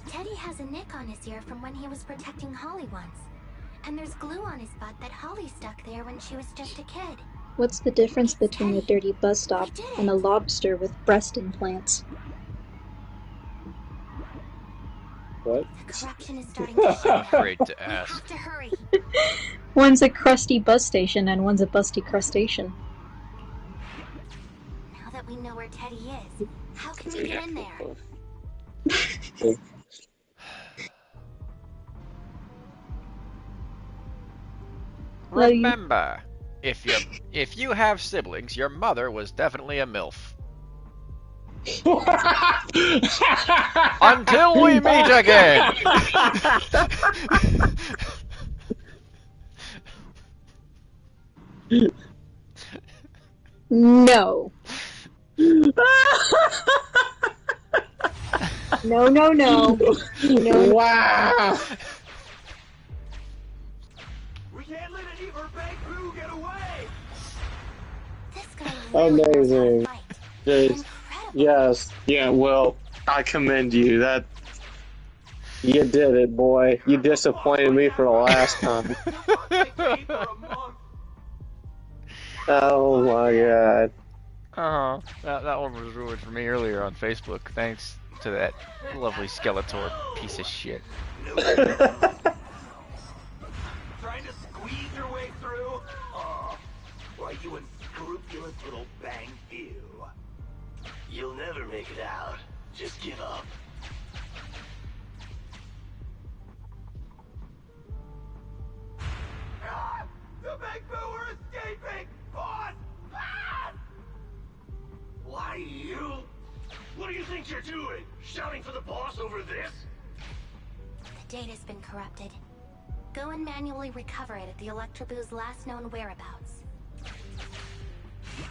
Teddy has a nick on his ear from when he was protecting Holly once. And there's glue on his butt that Holly stuck there when she was just a kid. What's the difference between a dirty bus stop and a lobster with breast implants? What? The corruption is starting to show. I'm afraid to We ask. have to hurry. One's a crusty bus station and one's a busty crustacean. Now that we know where Teddy is, how can we get in there? Remember, if you have siblings, your mother was definitely a MILF. Until we meet again. No. No, no, no. No. Wow. We can't let any of our Bang Boo get away! This guy really knows how to Amazing. fight. Yes. Incredible. Yes. Yeah, well, I commend you. You did it, boy. You disappointed me for the last time. Oh my god. That one was ruined for me earlier on Facebook. Thanks to that lovely Skeletor piece of shit. Trying to squeeze your way through? Oh, why, you unscrupulous little Bang Boo. You'll never make it out. Just give up. Ah! The Bang Boo are escaping! Boss! Ah! Why, you? What do you think you're doing? Shouting for the boss over this? The data's been corrupted. Go and manually recover it at the Electroboo's last known whereabouts.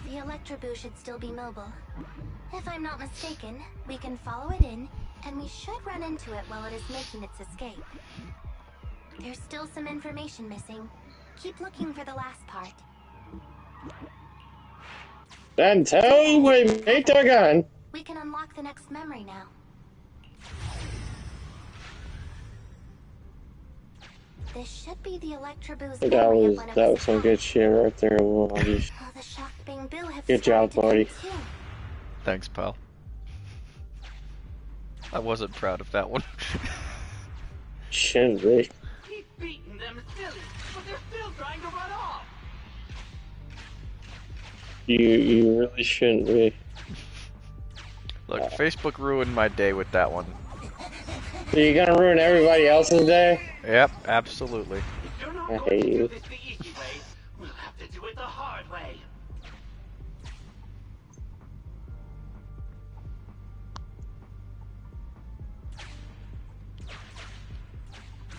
The Electroboo should still be mobile. If I'm not mistaken, we can follow it in, and we should run into it while it is making its escape. There's still some information missing. Keep looking for the last part. Then tell we made the gun. We can unlock the next memory now. This should be the Electroboo's memory of when it That was some good shit right there. The shock Bing Boo have Good job, buddy. Thanks, pal. I wasn't proud of that one. Shouldn't be. Keep beating them silly, but they're still trying to run off. You really shouldn't be. Look, Facebook ruined my day with that one. So you're gonna ruin everybody else's day? Yep, absolutely. I hate you. We'll have to do it the hard way.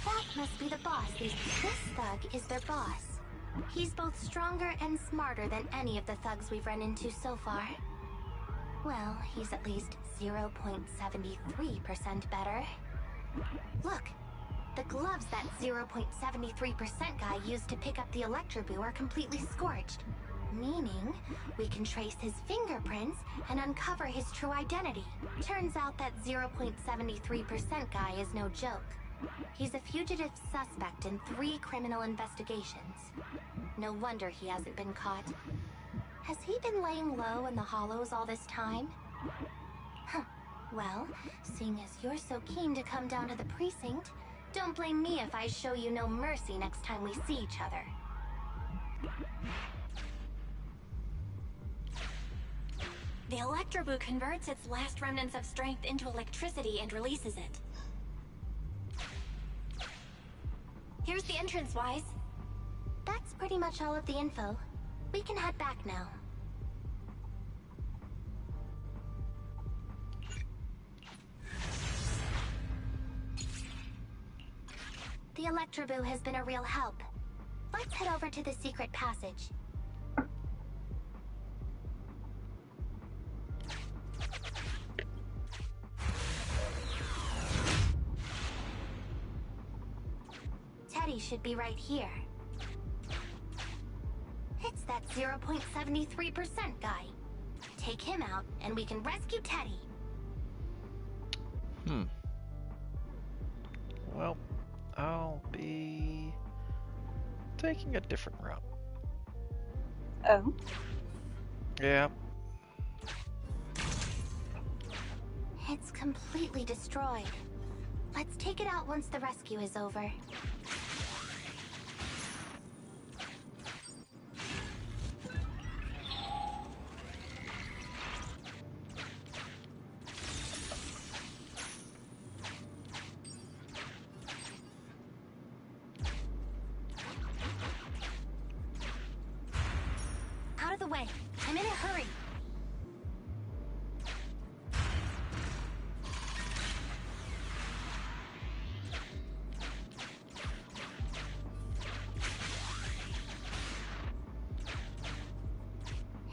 That must be the boss. This thug is their boss. He's both stronger and smarter than any of the thugs we've run into so far. Well, he's at least 0.73% better. Look, the gloves that 0.73% guy used to pick up the Electroboo are completely scorched. Meaning, we can trace his fingerprints and uncover his true identity. Turns out that 0.73% guy is no joke. He's a fugitive suspect in 3 criminal investigations. No wonder he hasn't been caught. Has he been laying low in the hollows all this time? Huh. Well, seeing as you're so keen to come down to the precinct, don't blame me if I show you no mercy next time we see each other. The Electroboo converts its last remnants of strength into electricity and releases it. Here's the entrance, Wise. That's pretty much all of the info. We can head back now. The Electroboo has been a real help. Let's head over to the secret passage. Teddy should be right here. It's that 0.73% guy. Take him out, and we can rescue Teddy. Well, I'll be taking a different route. Oh? Yeah. It's completely destroyed. Let's take it out once the rescue is over. Out of the way. I'm in a hurry.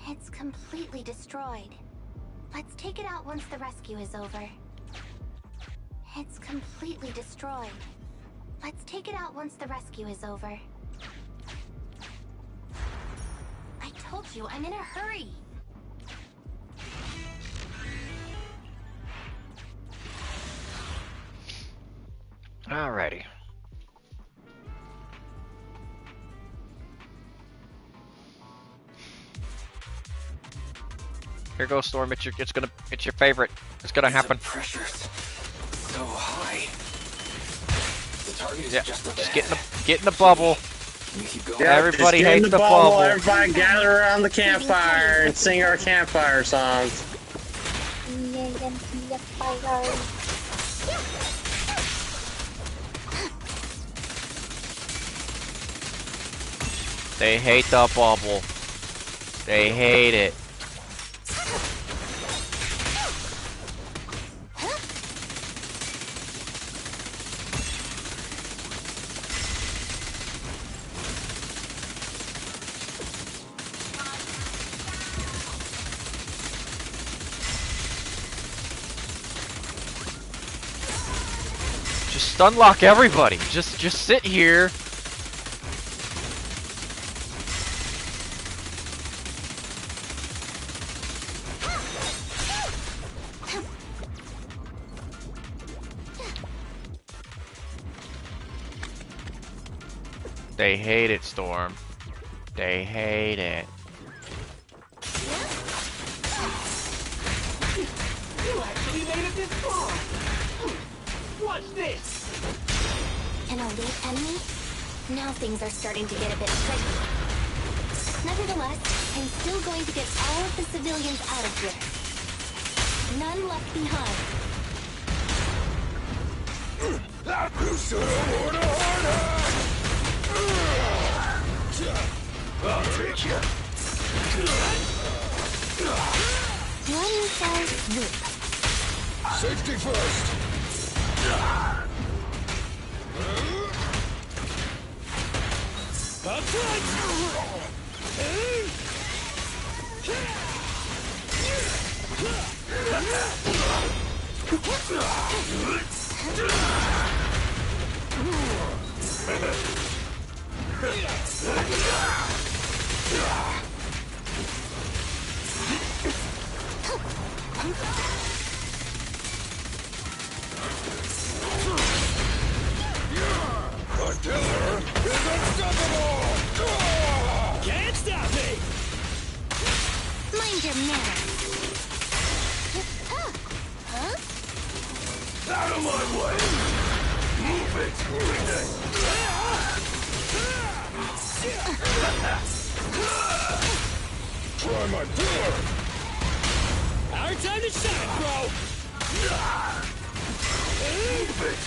It's completely destroyed. Let's take it out once the rescue is over. It's completely destroyed. Let's take it out once the rescue is over. I told you, I'm in a hurry. Alrighty. Here goes Storm. It's your favorite. It's gonna happen. The pressure's so high. The target is just get in the bubble. Yeah, everybody hates hates the bubble. Everybody gather around the campfire and sing our campfire songs. They hate the bubble. They hate it. Just stun lock everybody. Just sit here. They hate it, Storm. They hate it. You actually made it this far! Watch this! An elite enemy? Now things are starting to get a bit tricky. Nevertheless, I'm still going to get all of the civilians out of here. None left behind. You should have worn a hard hat! I'll take you. One fell swoop. Safety first. The killer is unstoppable! Can't stop me! Mind your manners. Huh? Out of my way! Move it! Try my pillar! Our time to shine, bro! Move it!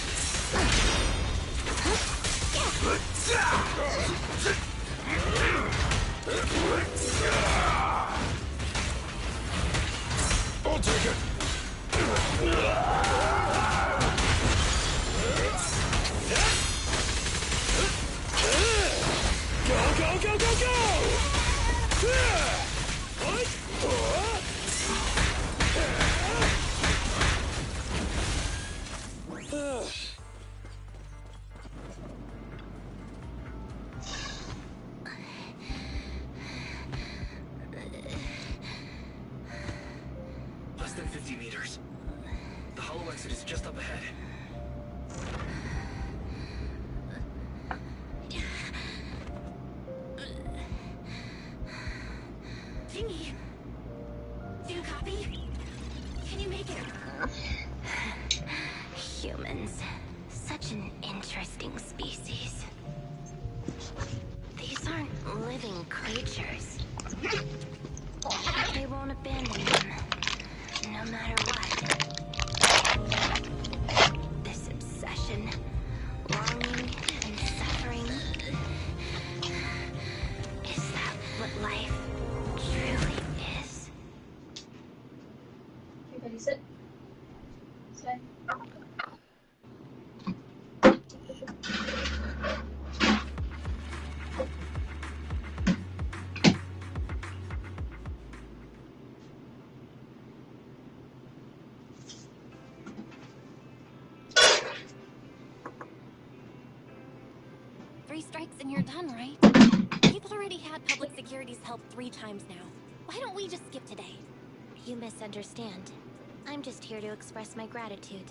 I'll take it! Go, go, go, go, go! Less than 50 meters. The hollow exit is just up ahead. Jingy! Do you copy? Can you make it? Humans. Such an interesting species. These aren't living creatures. They won't abandon them, no matter what. This obsession, longing, and suffering. Is that what life truly is? Everybody sit. Stay. 3 strikes and you're done, right? We've already had public security's help 3 times now. Why don't we just skip today? You misunderstand. I'm just here to express my gratitude.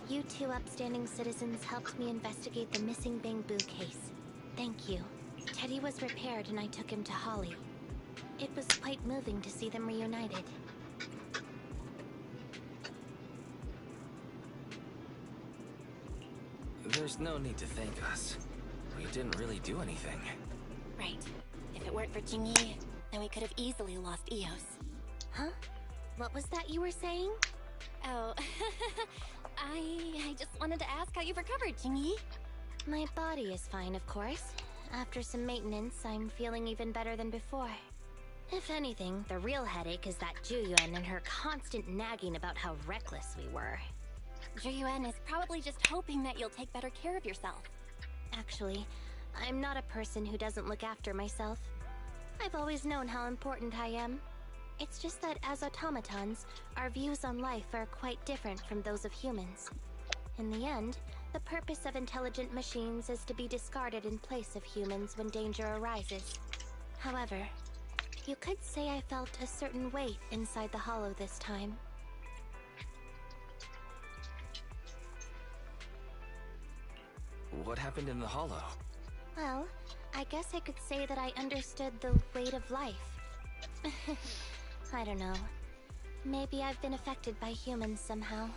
You 2 upstanding citizens helped me investigate the missing Bamboo case. Thank you. Teddy was repaired and I took him to Holly. It was quite moving to see them reunited. There's no need to thank us. We didn't really do anything. Right. If it weren't for Jingy, then we could have easily lost Eos. Huh? What was that you were saying? Oh, I just wanted to ask how you've recovered, Jingy. My body is fine, of course. After some maintenance, I'm feeling even better than before. If anything, the real headache is that Juyuan and her constant nagging about how reckless we were. Juyuan is probably just hoping that you'll take better care of yourself. Actually, I'm not a person who doesn't look after myself. I've always known how important I am. It's just that as automatons, our views on life are quite different from those of humans. In the end, the purpose of intelligent machines is to be discarded in place of humans when danger arises. However, you could say I felt a certain weight inside the hollow this time. What happened in the hollow? Well, I guess I could say that I understood the weight of life. I don't know. Maybe I've been affected by humans somehow.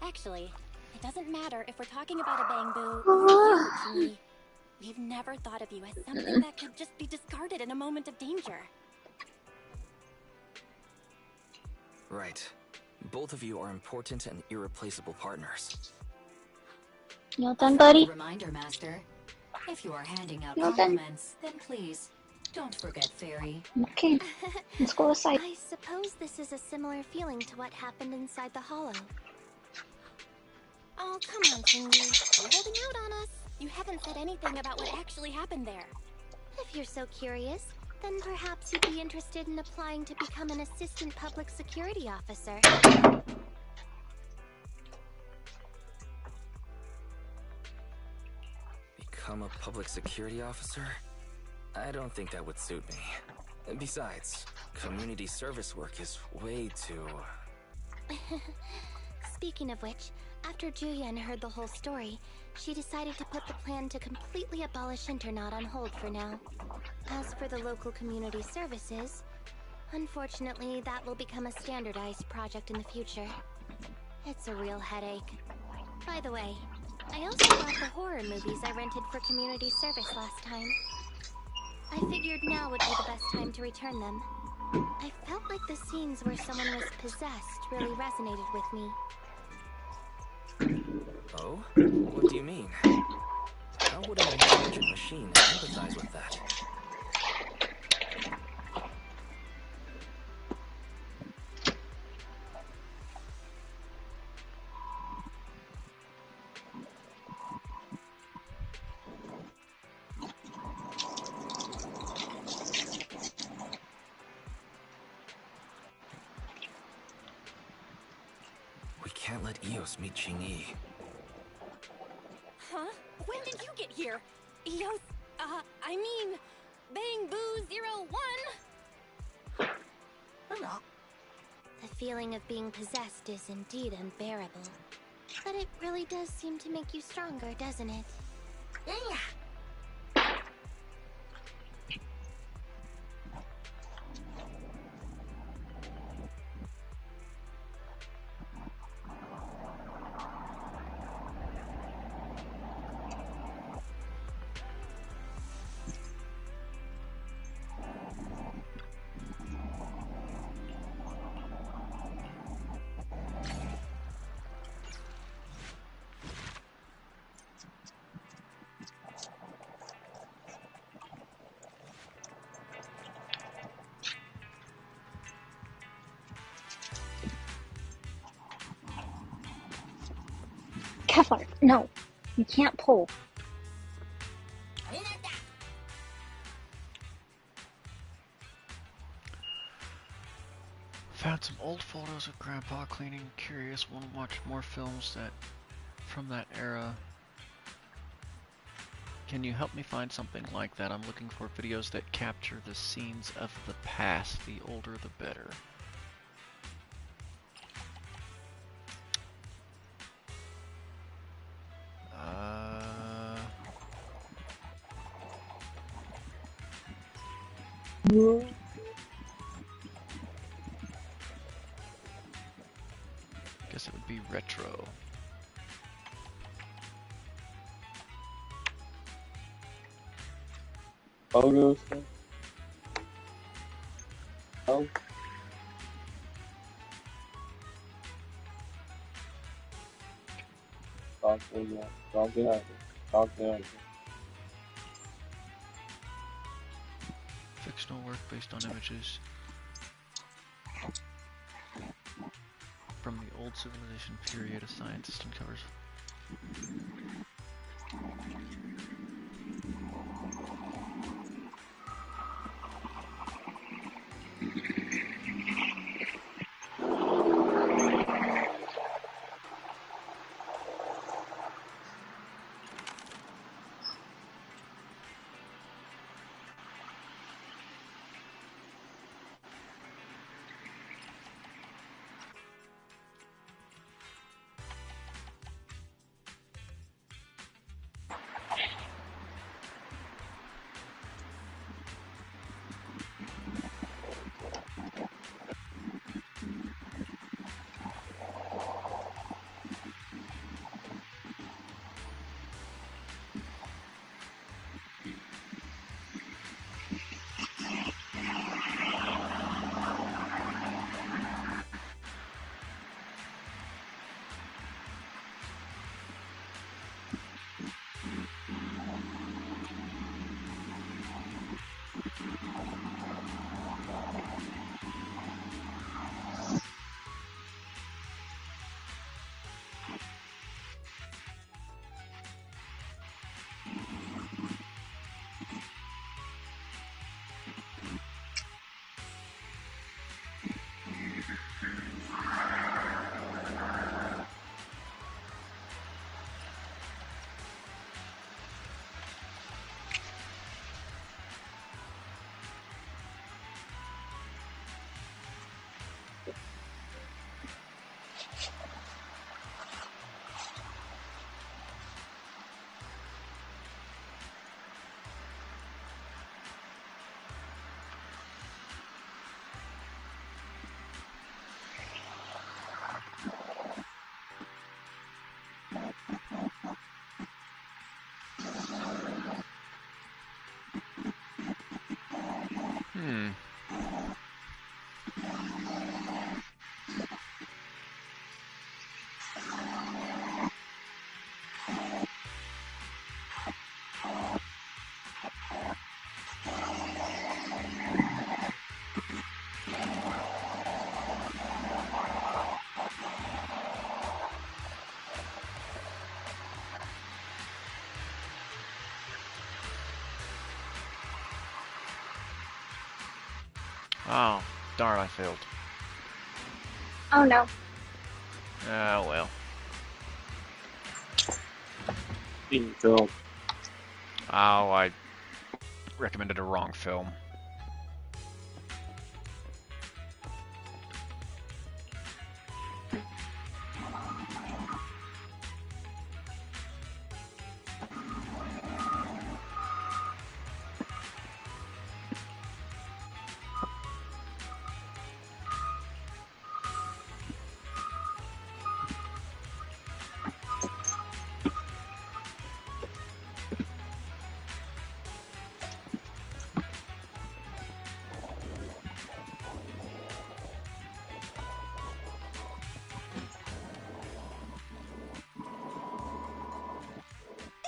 Actually, it doesn't matter if we're talking about a Bangbu or you, Ching-Yi. We've never thought of you as something that could just be discarded in a moment of danger. Right. Both of you are important and irreplaceable partners. You all done, buddy? Reminder, Master. If you are handing out You all done? compliments, then please don't forget Fairy. Okay, let's go aside. I suppose this is a similar feeling to what happened inside the hollow. Oh, come on, Ching-Yi. You're holding out on us. You haven't said anything about what actually happened there. If you're so curious, then perhaps you'd be interested in applying to become an assistant public security officer. Become a public security officer? I don't think that would suit me. Besides, community service work is way too... Speaking of which, after Juyen heard the whole story, she decided to put the plan to completely abolish Internat on hold for now. As for the local community services, unfortunately that will become a standardized project in the future. It's a real headache. By the way, I also bought the horror movies I rented for community service last time. I figured now would be the best time to return them. I felt like the scenes where someone was possessed really resonated with me. Oh? What do you mean? How would an intelligent machine empathize with that? We can't let Eos meet Ching-Yi. Huh? When did you get here? Eos, I mean, Bangbu 01? The feeling of being possessed is indeed unbearable. But it really does seem to make you stronger, doesn't it? Kevlar, no. You can't pull. Found some old photos of Grandpa cleaning. Curious, want to watch more films from that era. Can you help me find something like that? I'm looking for videos that capture the scenes of the past. The older, the better. Guess it would be retro. Photos. Oh. Fictional work based on images from the old civilization period. A scientist uncovers. Oh, darn, I failed. Oh no. Oh, well. Film. Oh, I recommended a wrong film.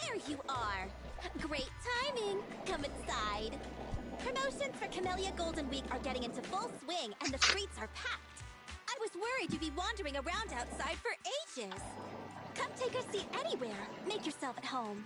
There you are! Great timing! Come inside. Promotions for Camellia Golden Week are getting into full swing and the streets are packed. I was worried you'd be wandering around outside for ages. Come take a seat anywhere. Make yourself at home.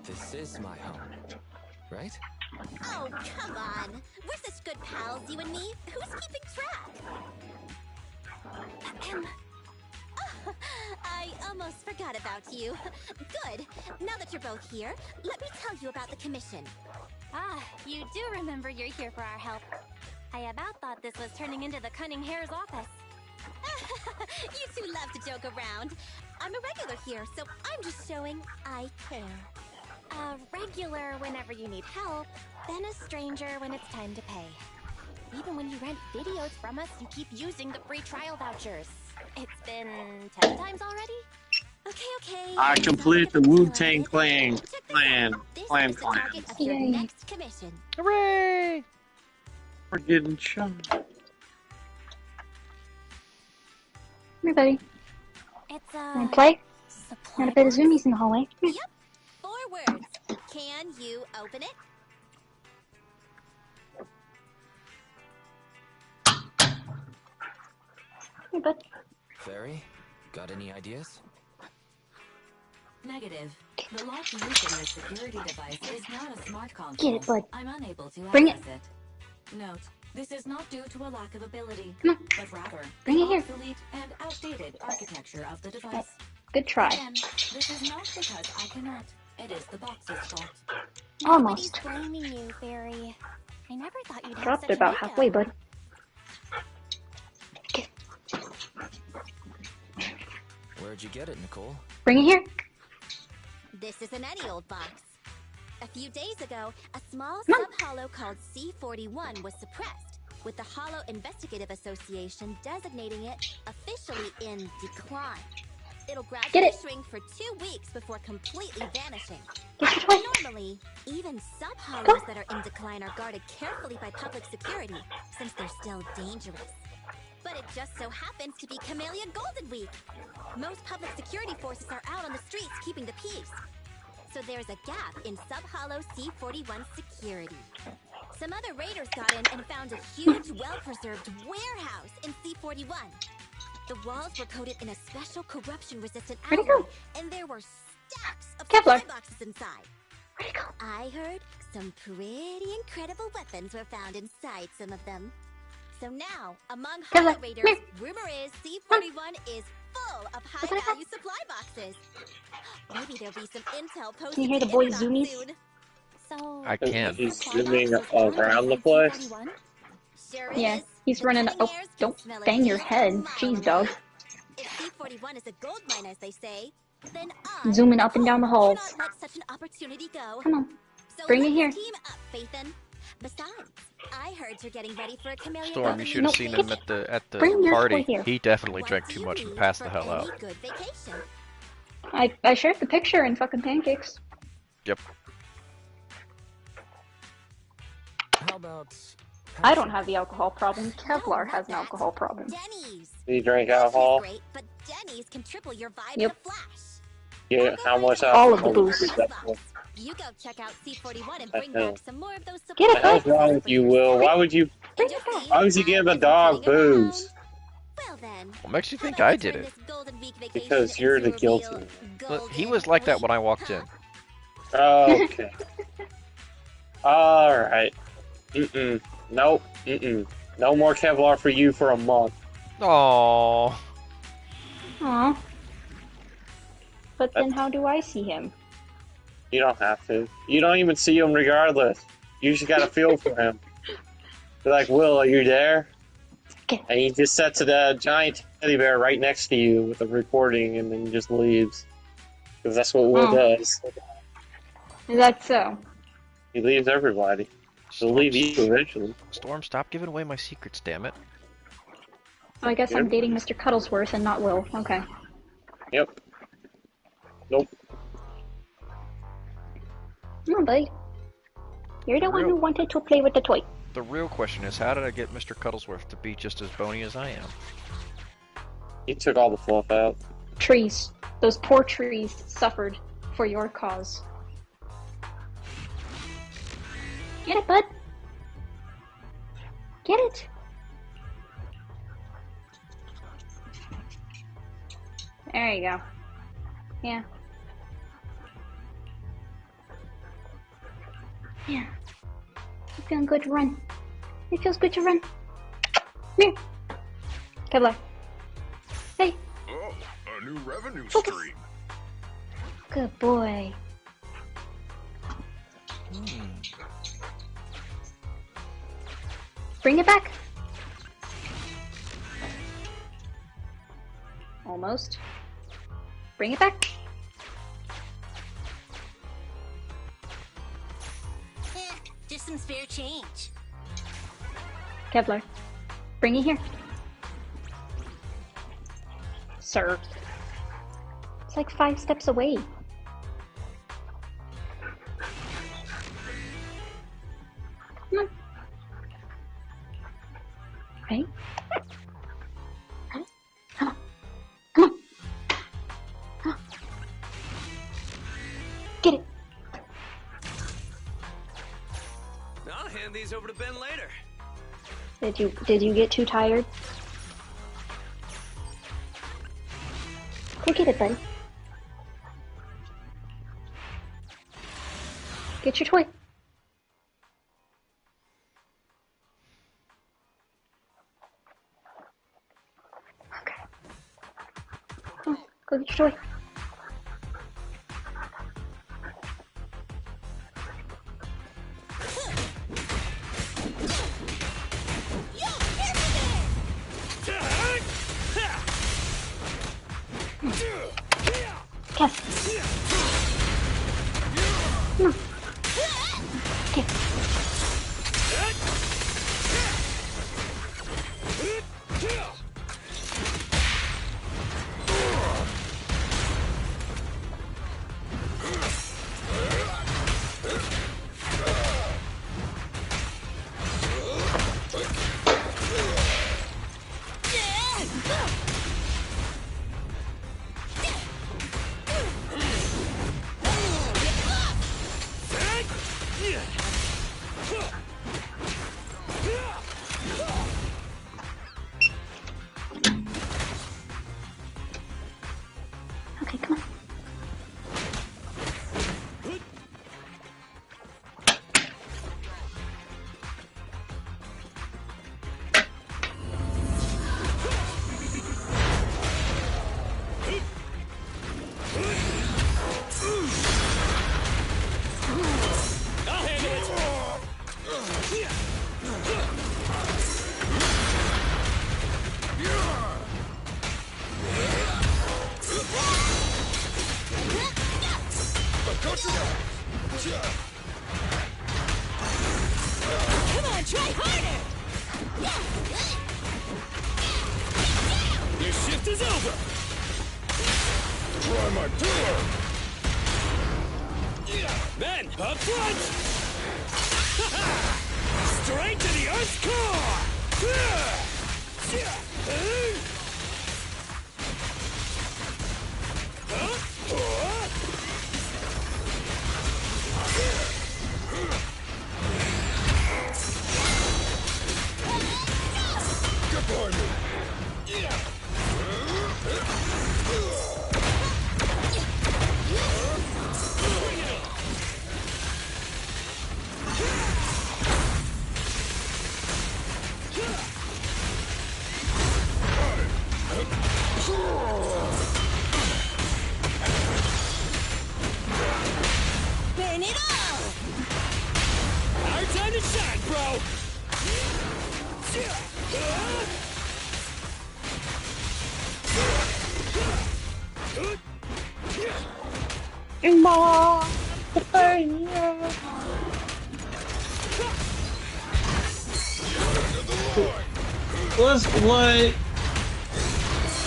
This is my home, right? Oh, come on. We're such good pals, you and me. Who's keeping track? Ahem. Oh, I almost forgot about you. Good. Now that you're both here, let me tell you about the commission. Ah, you do remember you're here for our help. I about thought this was turning into the Cunning Hare's office. You two love to joke around. I'm a regular here, so I'm just showing I care. A regular whenever you need help, then a stranger when it's time to pay. Even when you rent videos from us, you keep using the free trial vouchers. It's been 10 times already? Okay. I complete the Wu-Tang Clan. Target of your Yay. next commission. Hooray! We're getting shot. Here, buddy. It's Wanna play? Got a bit of zoomies in the hallway. Yep. 4 words. Can you open it? Here, bud. Fairy, got any ideas? Negative. The lock used in this security device is not a smart console. Get it, bud. I'm unable to Bring access it. Note, this is not due to a lack of ability, Come on. but rather Bring the it here. obsolete and outdated architecture of the device. Good try. Again, this is not because I cannot. It is the box's fault. Almost. Nobody's blaming you, Fairy. I never thought you'd have Dropped such it about an ego. halfway, bud. Where'd you get it, Nicole? Bring it here. This isn't any old box. A few days ago, a small Come on. sub-hollow called C41 was suppressed, with the Hollow Investigative Association designating it officially in decline. It'll gradually shrink for 2 weeks before completely vanishing. Get your toy. Normally, even sub-hollows that are in decline are guarded carefully by public security, since they're still dangerous. But it just so happens to be Camellia Golden Week. Most public security forces are out on the streets keeping the peace. So there's a gap in sub-hollow C41 security. Some other raiders got in and found a huge, well-preserved warehouse in C41. The walls were coated in a special corruption-resistant Where'd it alloy, go? and there were stacks of Kevlar. supply boxes inside. I heard some pretty incredible weapons were found inside some of them. So now, among Kevlar, Hollow Raiders, rumor is C41 is full of high-value supply boxes. Maybe there'll be some intel posted Can you hear to the boys' Inbox zoomies? soon. So, I can. He's supply zooming boxes are around the inside place. C41? Sure Yeah, is. he's The running. cutting Oh, hairs can don't smell a bang your deal head. a mile Jeez, away. dog. If C41 is a gold mine, as they say, then Zooming up and down the halls. cannot let such an opportunity go. Come on. So Bring let's it here. team up, Phaethon. Besides, I heard you're getting ready for a Camellia Storm, Golden you Week should have seen him vacation. at the Bring your party. toy here. He definitely What drank do too you much and need passed the for hell any out. good vacation? I shared the picture in fucking pancakes. Yep. How about... I don't have the alcohol problem. Kevlar has an alcohol problem. Denny's. You drink Lunch is alcohol? great, but Denny's can triple your vibe Yep. in a flash. Yeah, how much All of the alcohol booze. is that for? You go check out C41 and The bring hell? back some more of those Get supply it, What the hell's bud. wrong with you, Will? Why would you? Bring it back. Why would you give a dog booze? Well then, What makes you how think about I we did turn it? this Golden Week vacation Because you're the into a real guilty. Look, he Golden was like that when I Week, walked huh? in. Okay. All right. Nope. No more Kevlar for you for a month. Aww. Aw. But then how do I see him? You don't have to. You don't even see him regardless. You just got to feel for him. Be like, Will, are you there? And he just sets a giant teddy bear right next to you with a recording and then just leaves. Because that's what Will does. Is that so? He leaves everybody. He'll leave you eventually. Storm, stop giving away my secrets, damn it. So I guess I'm dating Mr. Cuddlesworth and not Will. Okay. Yep. Nope. No, buddy. You're the one who wanted to play with the toy. The real question is, how did I get Mr. Cuddlesworth to be just as bony as I am? He took all the fluff out. Trees. Those poor trees suffered for your cause. Get it, bud. Get it. There you go. Yeah. Yeah. It's feeling good to run. It feels good to run. Come here. Kevlar. Hey. Oh, a new revenue Focus. stream. Good boy. Bring it back. Almost. Bring it back. Just some spare change. Kevlar. Bring it here. Sir. It's like 5 steps away. Come on. Ready? Ready? Come on. Come on. Come on. Get it. I'll hand these over to Ben later. Did you get too tired? Go get it, buddy. Get your toy. Okay. Oh, go get your toy. Kev. Come on. Kev. Okay, come on. is over! Try my pillar! Then, up front! Straight to the Earth's core! Get behind me! Burn it all! Our time to shine, bro!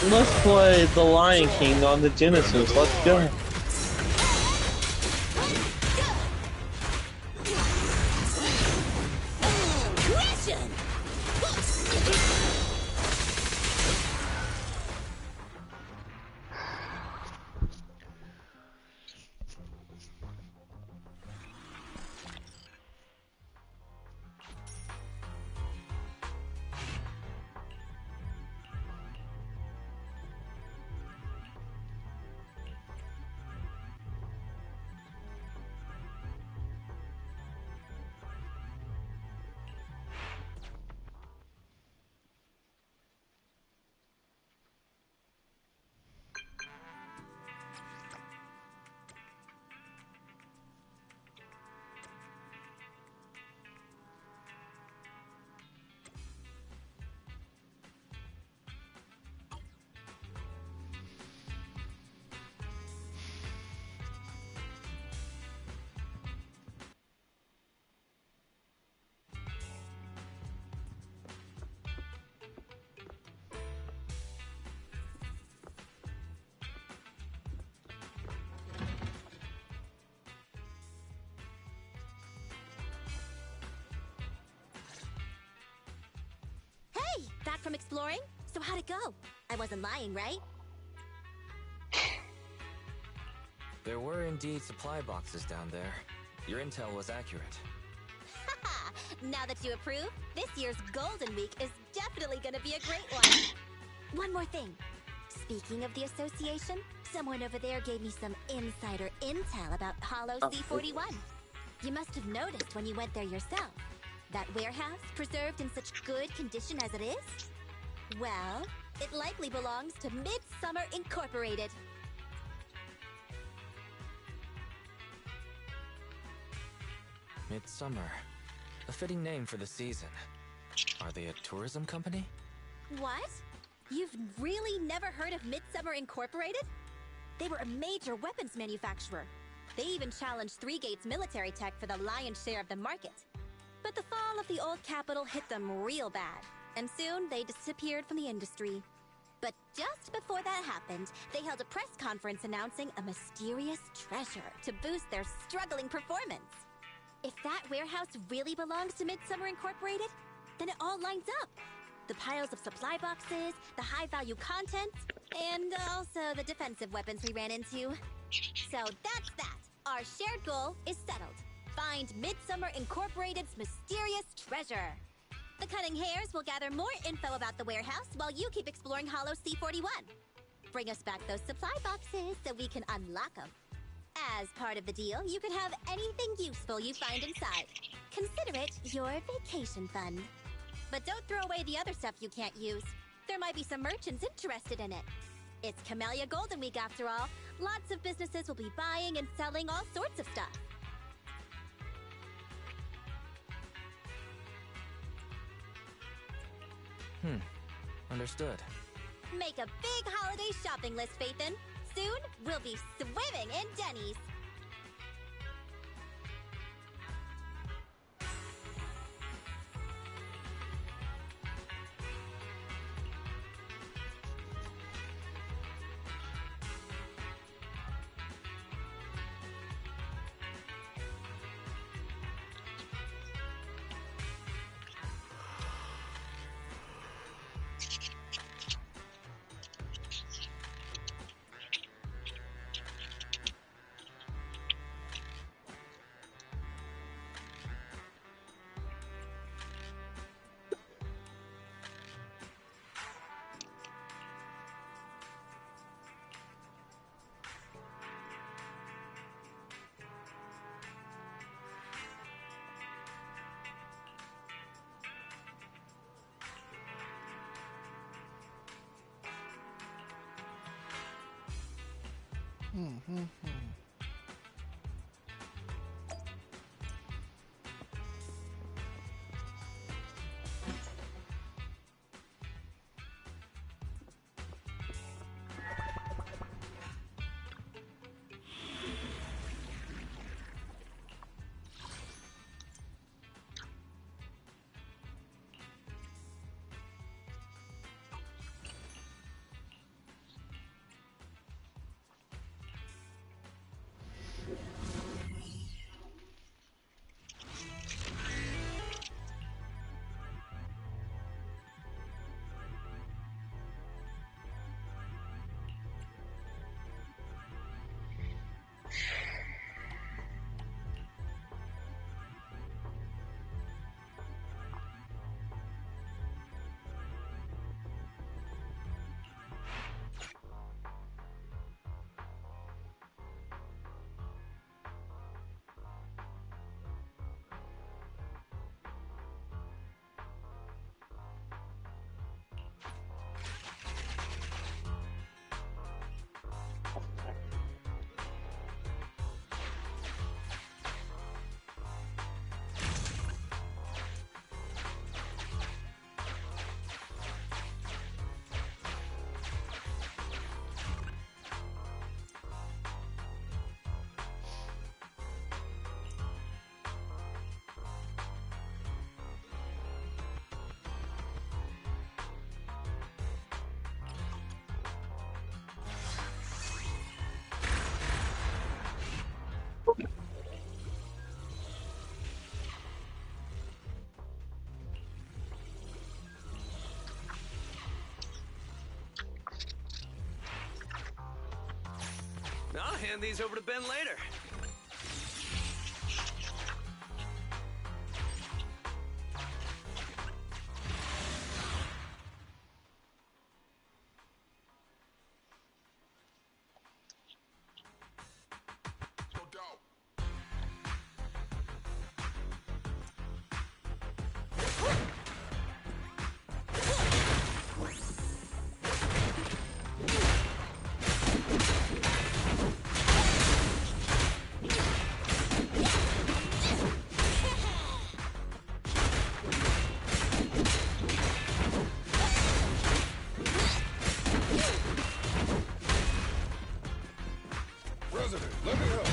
Let's play The Lion King on the Genesis. Let's go. Hey, back from exploring? So how'd it go? I wasn't lying, right? There were indeed supply boxes down there. Your intel was accurate. Haha! Now that you approve, this year's Golden Week is definitely gonna be a great one. One more thing. Speaking of the association, someone over there gave me some insider intel about Hollow C41. You must have noticed when you went there yourself. That warehouse, preserved in such good condition as it is? Well, it likely belongs to Midsummer Incorporated. Midsummer. A fitting name for the season. Are they a tourism company? What? You've really never heard of Midsummer Incorporated? They were a major weapons manufacturer. They even challenged Three Gates military tech for the lion's share of the market. But the fall of the old capital hit them real bad, and soon they disappeared from the industry. But just before that happened, they held a press conference announcing a mysterious treasure to boost their struggling performance. If that warehouse really belongs to Midsummer Incorporated, then it all lines up. The piles of supply boxes, the high-value contents, and also the defensive weapons we ran into. So that's that. Our shared goal is settled. Find Midsummer Incorporated's mysterious treasure. The Cunning Hares will gather more info about the warehouse while you keep exploring Hollow C41. Bring us back those supply boxes so we can unlock them. As part of the deal, you can have anything useful you find inside. Consider it your vacation fund. But don't throw away the other stuff you can't use. There might be some merchants interested in it. It's Camellia Golden Week after all. Lots of businesses will be buying and selling all sorts of stuff. Understood. Make a big holiday shopping list, Faithin. Soon, we'll be swimming in Denny's. I'll hand these over to Ben later. President, let me help.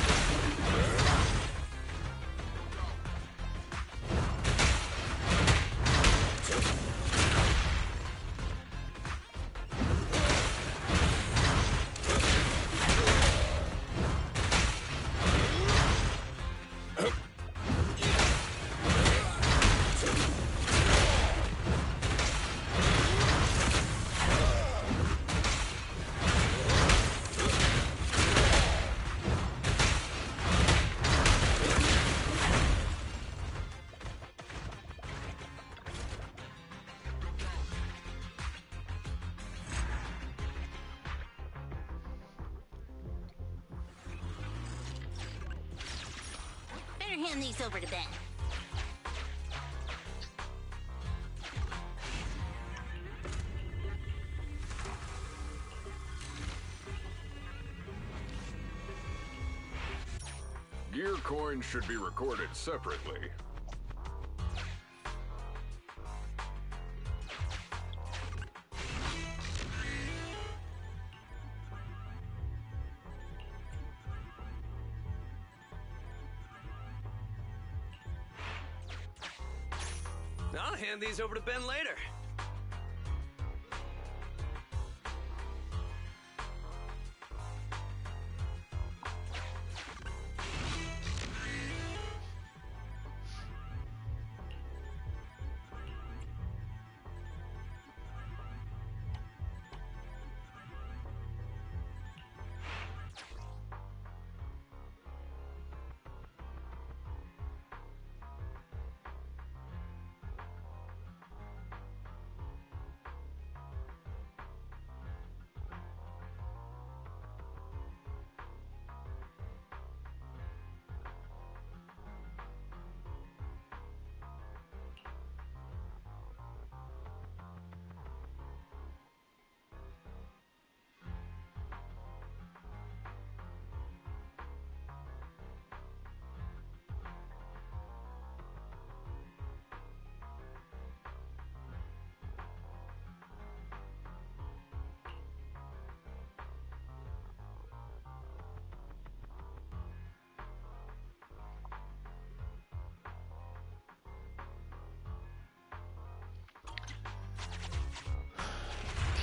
Better hand these over to Ben. Gear coins should be recorded separately. I'll hand these over to Ben later.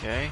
Okay.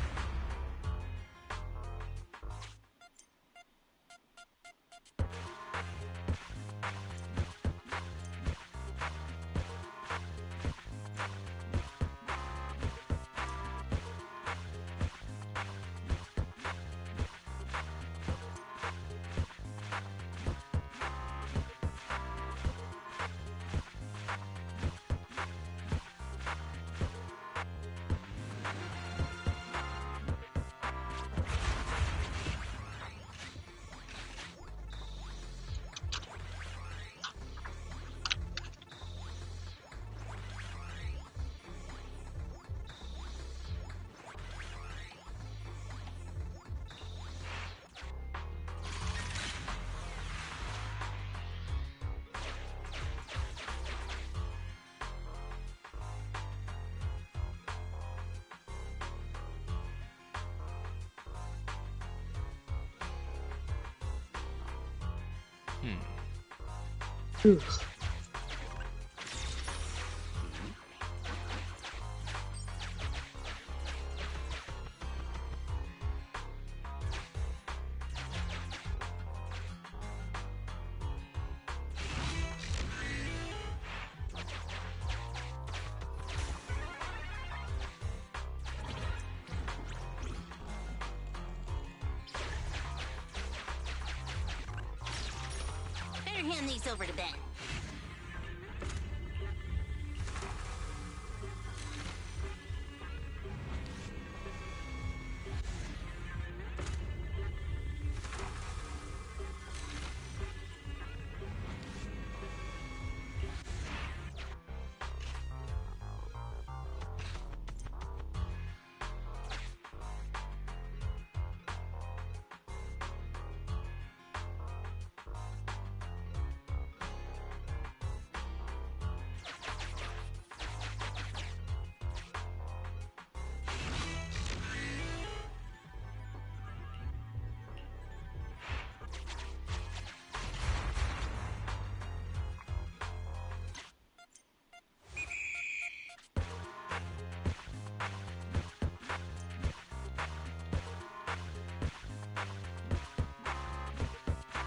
Better hand these over to Ben.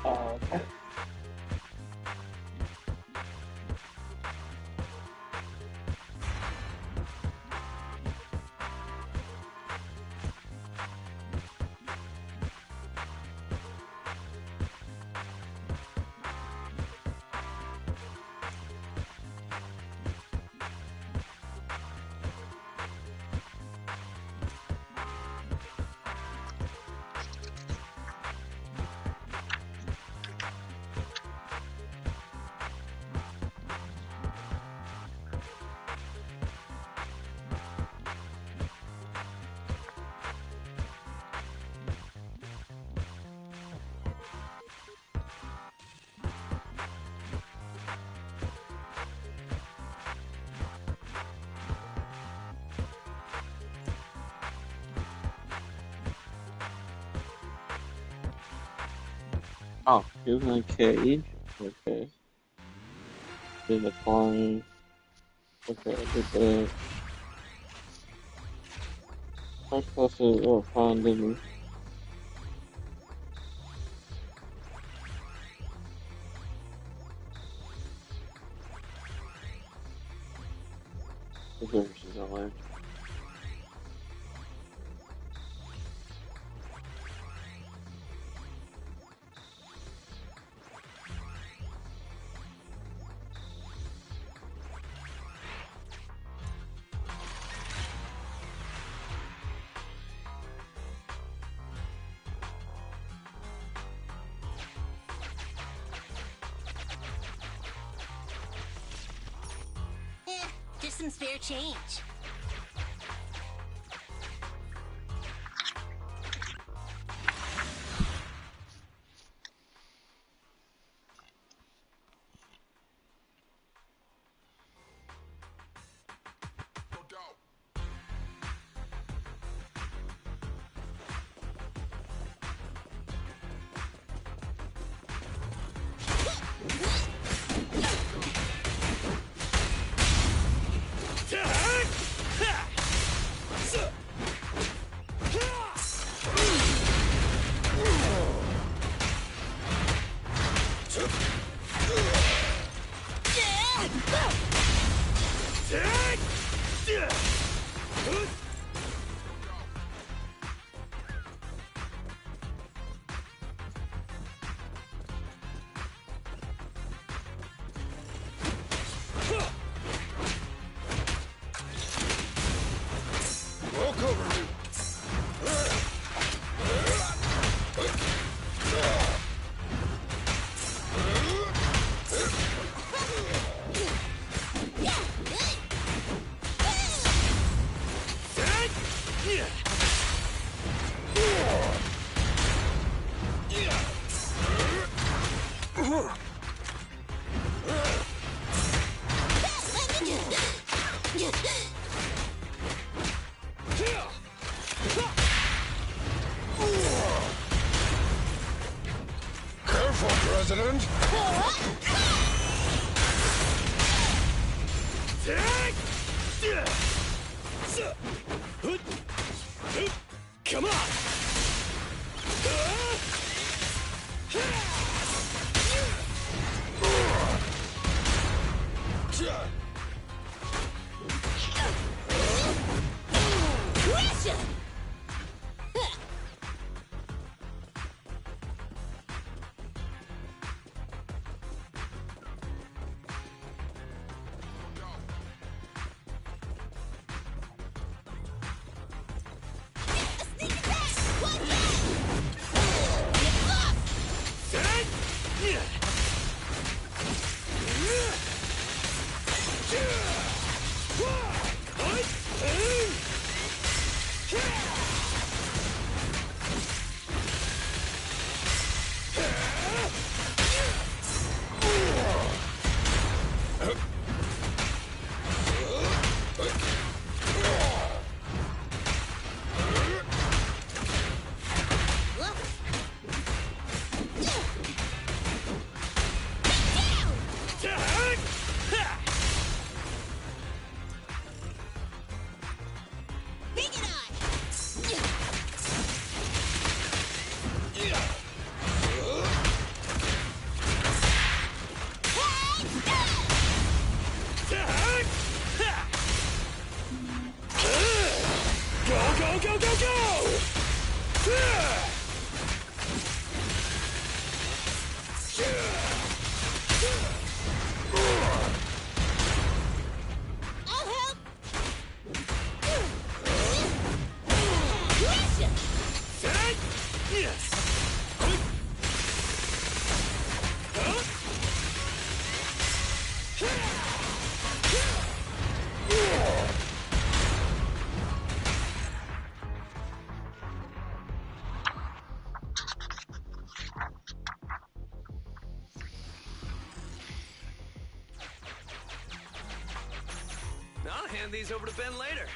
Okay. Oh, here's my cage. Okay. Did the climb. Okay, I did that. I'm supposed to find them. The verses are like. Just some spare change. President. Come on! I'll hand these over to Ben later.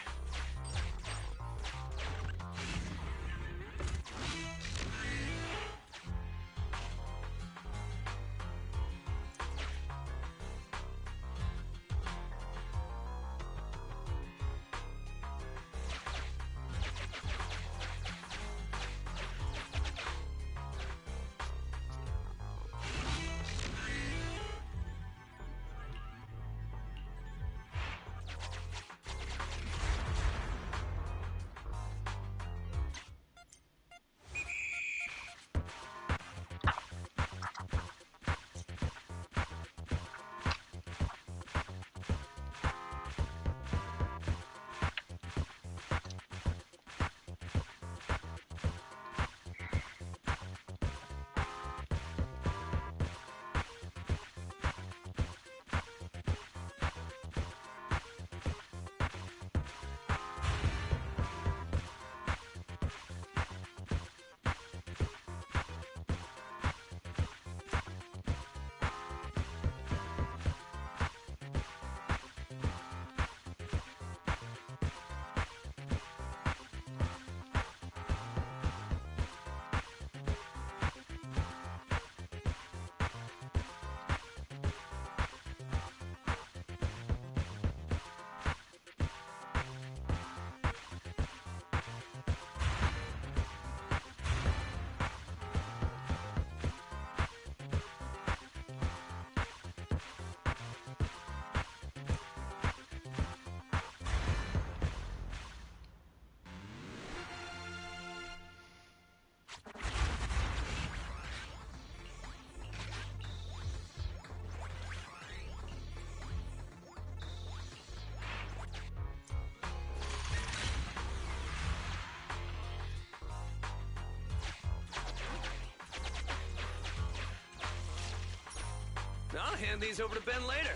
I'll hand these over to Ben later.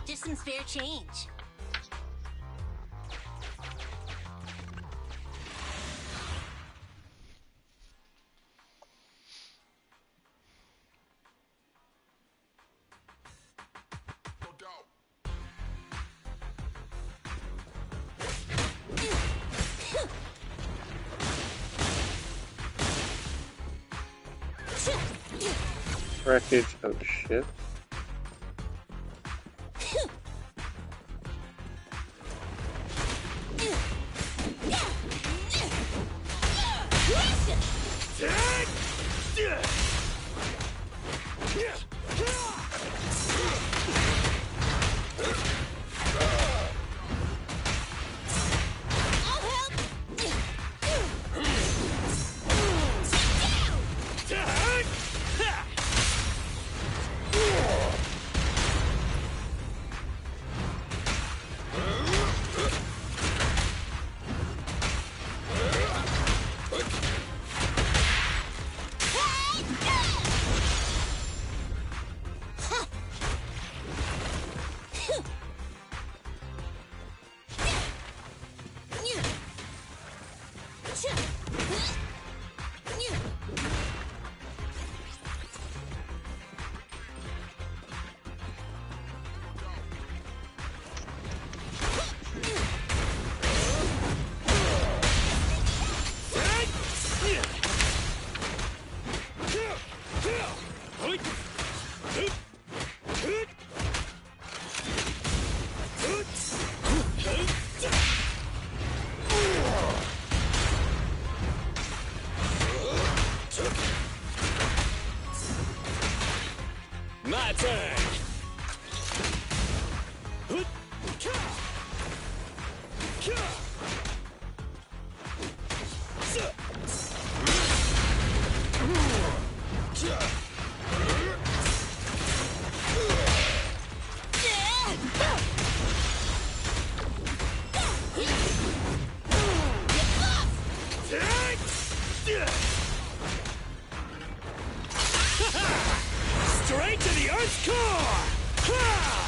Just some spare change. Wreckage of ship. My turn. Straight to the Earth's core! Ha!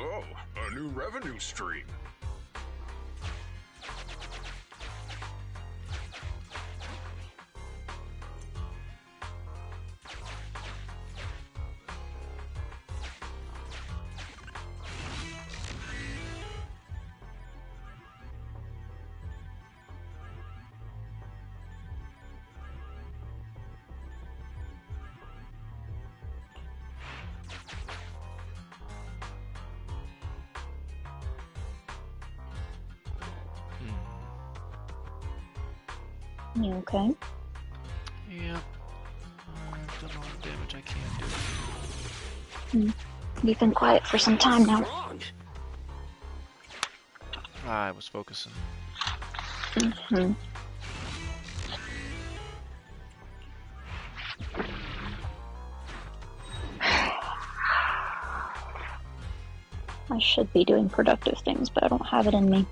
Oh, a new revenue stream. You okay? Yep. I've done all the damage I can do. You've been quiet for some time now. I was focusing. I should be doing productive things, but I don't have it in me.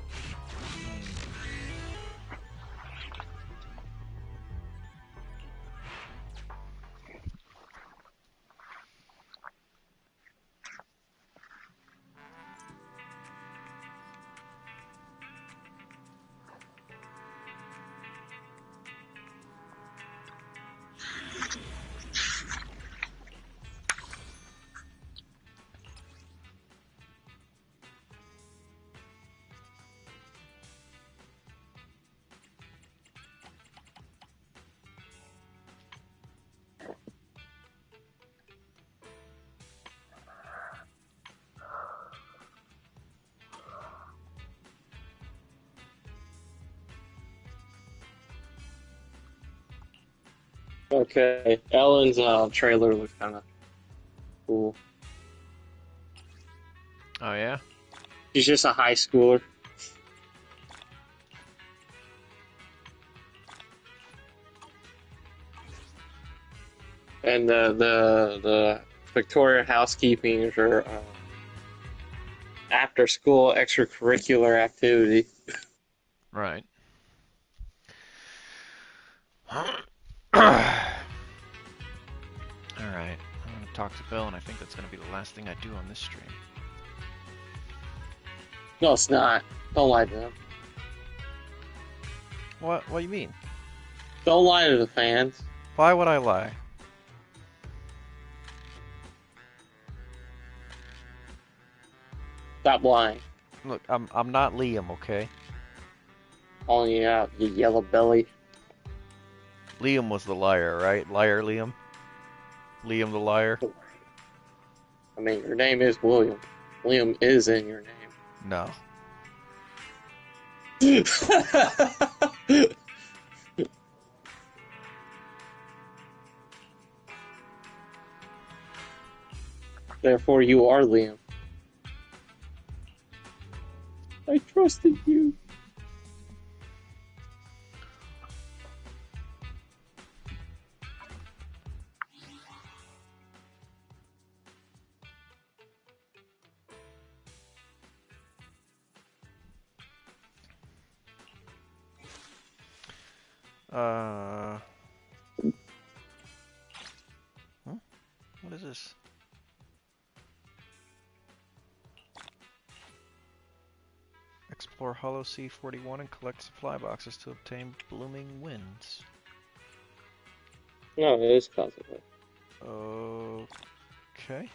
Okay, Ellen's trailer was kind of cool. Oh yeah. She's just a high schooler. And the Victoria housekeeping are after school extracurricular activity. Right. Alright. I'm gonna talk to Bill, and I think that's gonna be the last thing I do on this stream. No, it's not. Don't lie to them. What do you mean? Don't lie to the fans. Why would I lie? Stop lying. Look, I'm not Liam, okay? Calling you out, you yellow belly. Liam was the liar, right? Liar Liam? Liam the liar? I mean, your name is William. William is in your name. No. Therefore, you are Liam. I trusted you. What is this? Explore Hollow C41 and collect supply boxes to obtain blooming winds. No, it is consequence. Okay.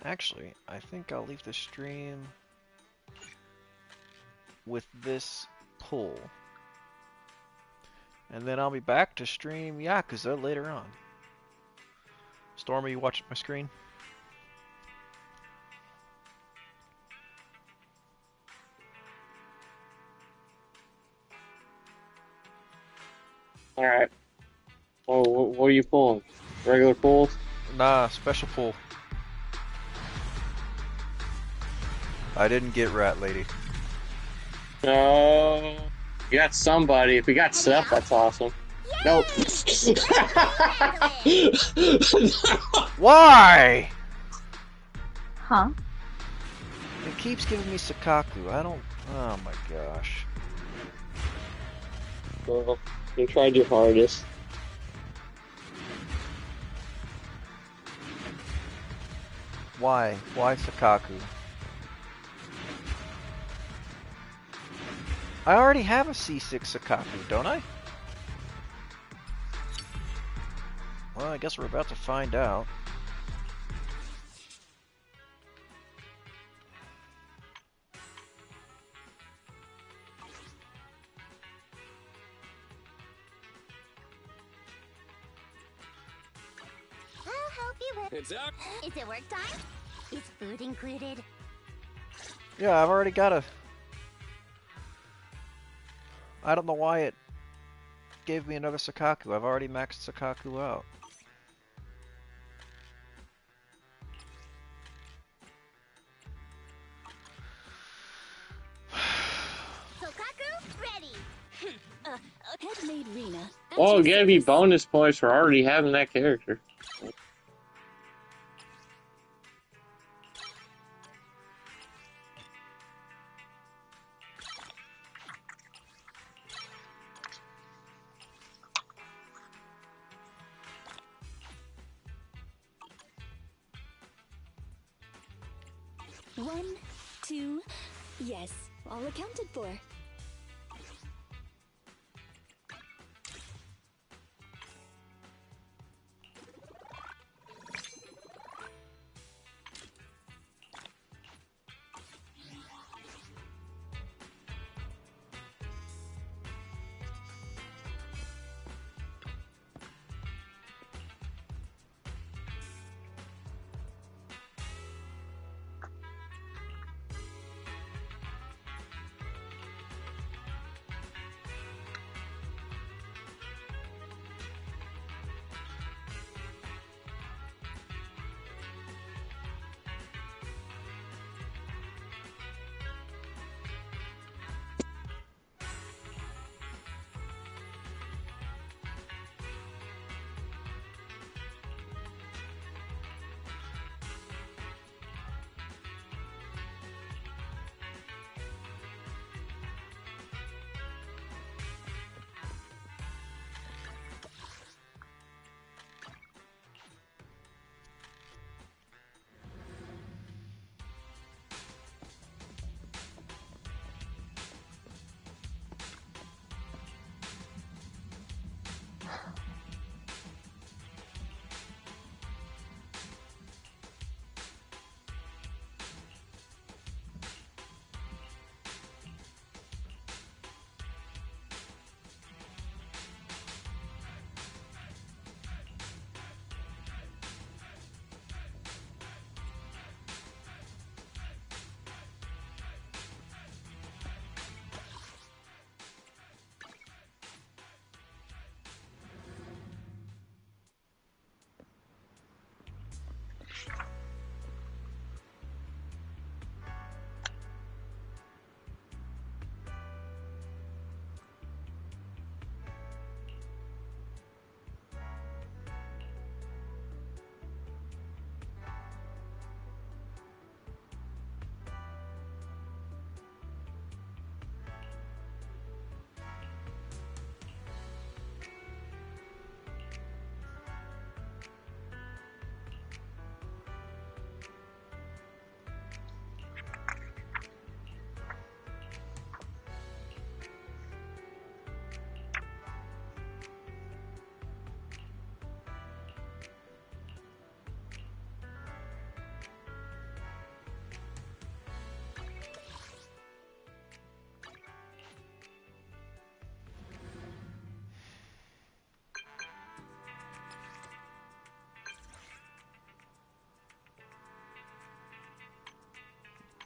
Actually, I think I'll leave the stream with this pull. And then I'll be back to stream Yakuza later on. Stormy, you watching my screen? Alright. Oh, what are you pulling? Regular pulls? Nah, special pull. I didn't get Rat Lady. No. You got somebody. If we got Seth, that's awesome. Nope. Why? Huh? It keeps giving me Sakaku. I don't... Oh my gosh. Well, you tried your hardest. Why? Why Sakaku? I already have a C6 Sakaku, don't I? Well, I guess we're about to find out. I'll help you with... It's up. Is it work time? Is food included? Yeah, I've already got a... I don't know why it gave me another Sakaku. I've already maxed Sakaku out. Sokaku, ready! Head-made Rena. Oh, it gave you bonus points for already having that character. 2. Yes, all accounted for.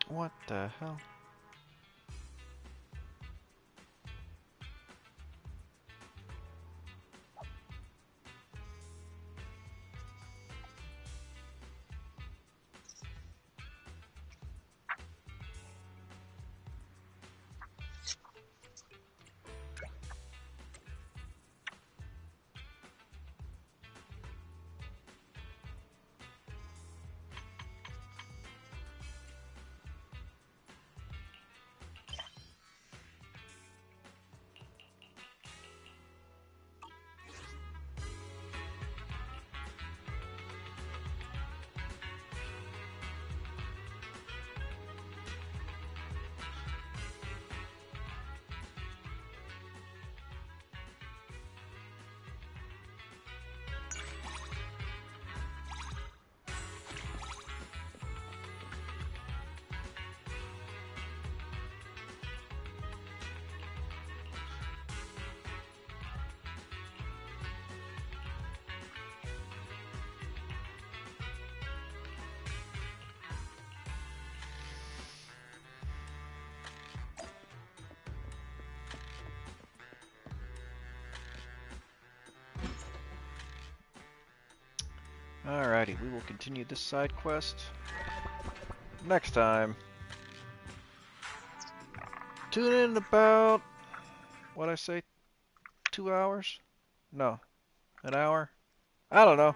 What the hell? Alrighty, we will continue this side quest next time. Tune in about, what'd I say, 2 hours? No, an hour? I don't know.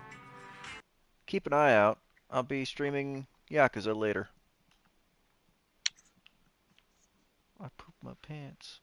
Keep an eye out. I'll be streaming Yakuza later. I pooped my pants.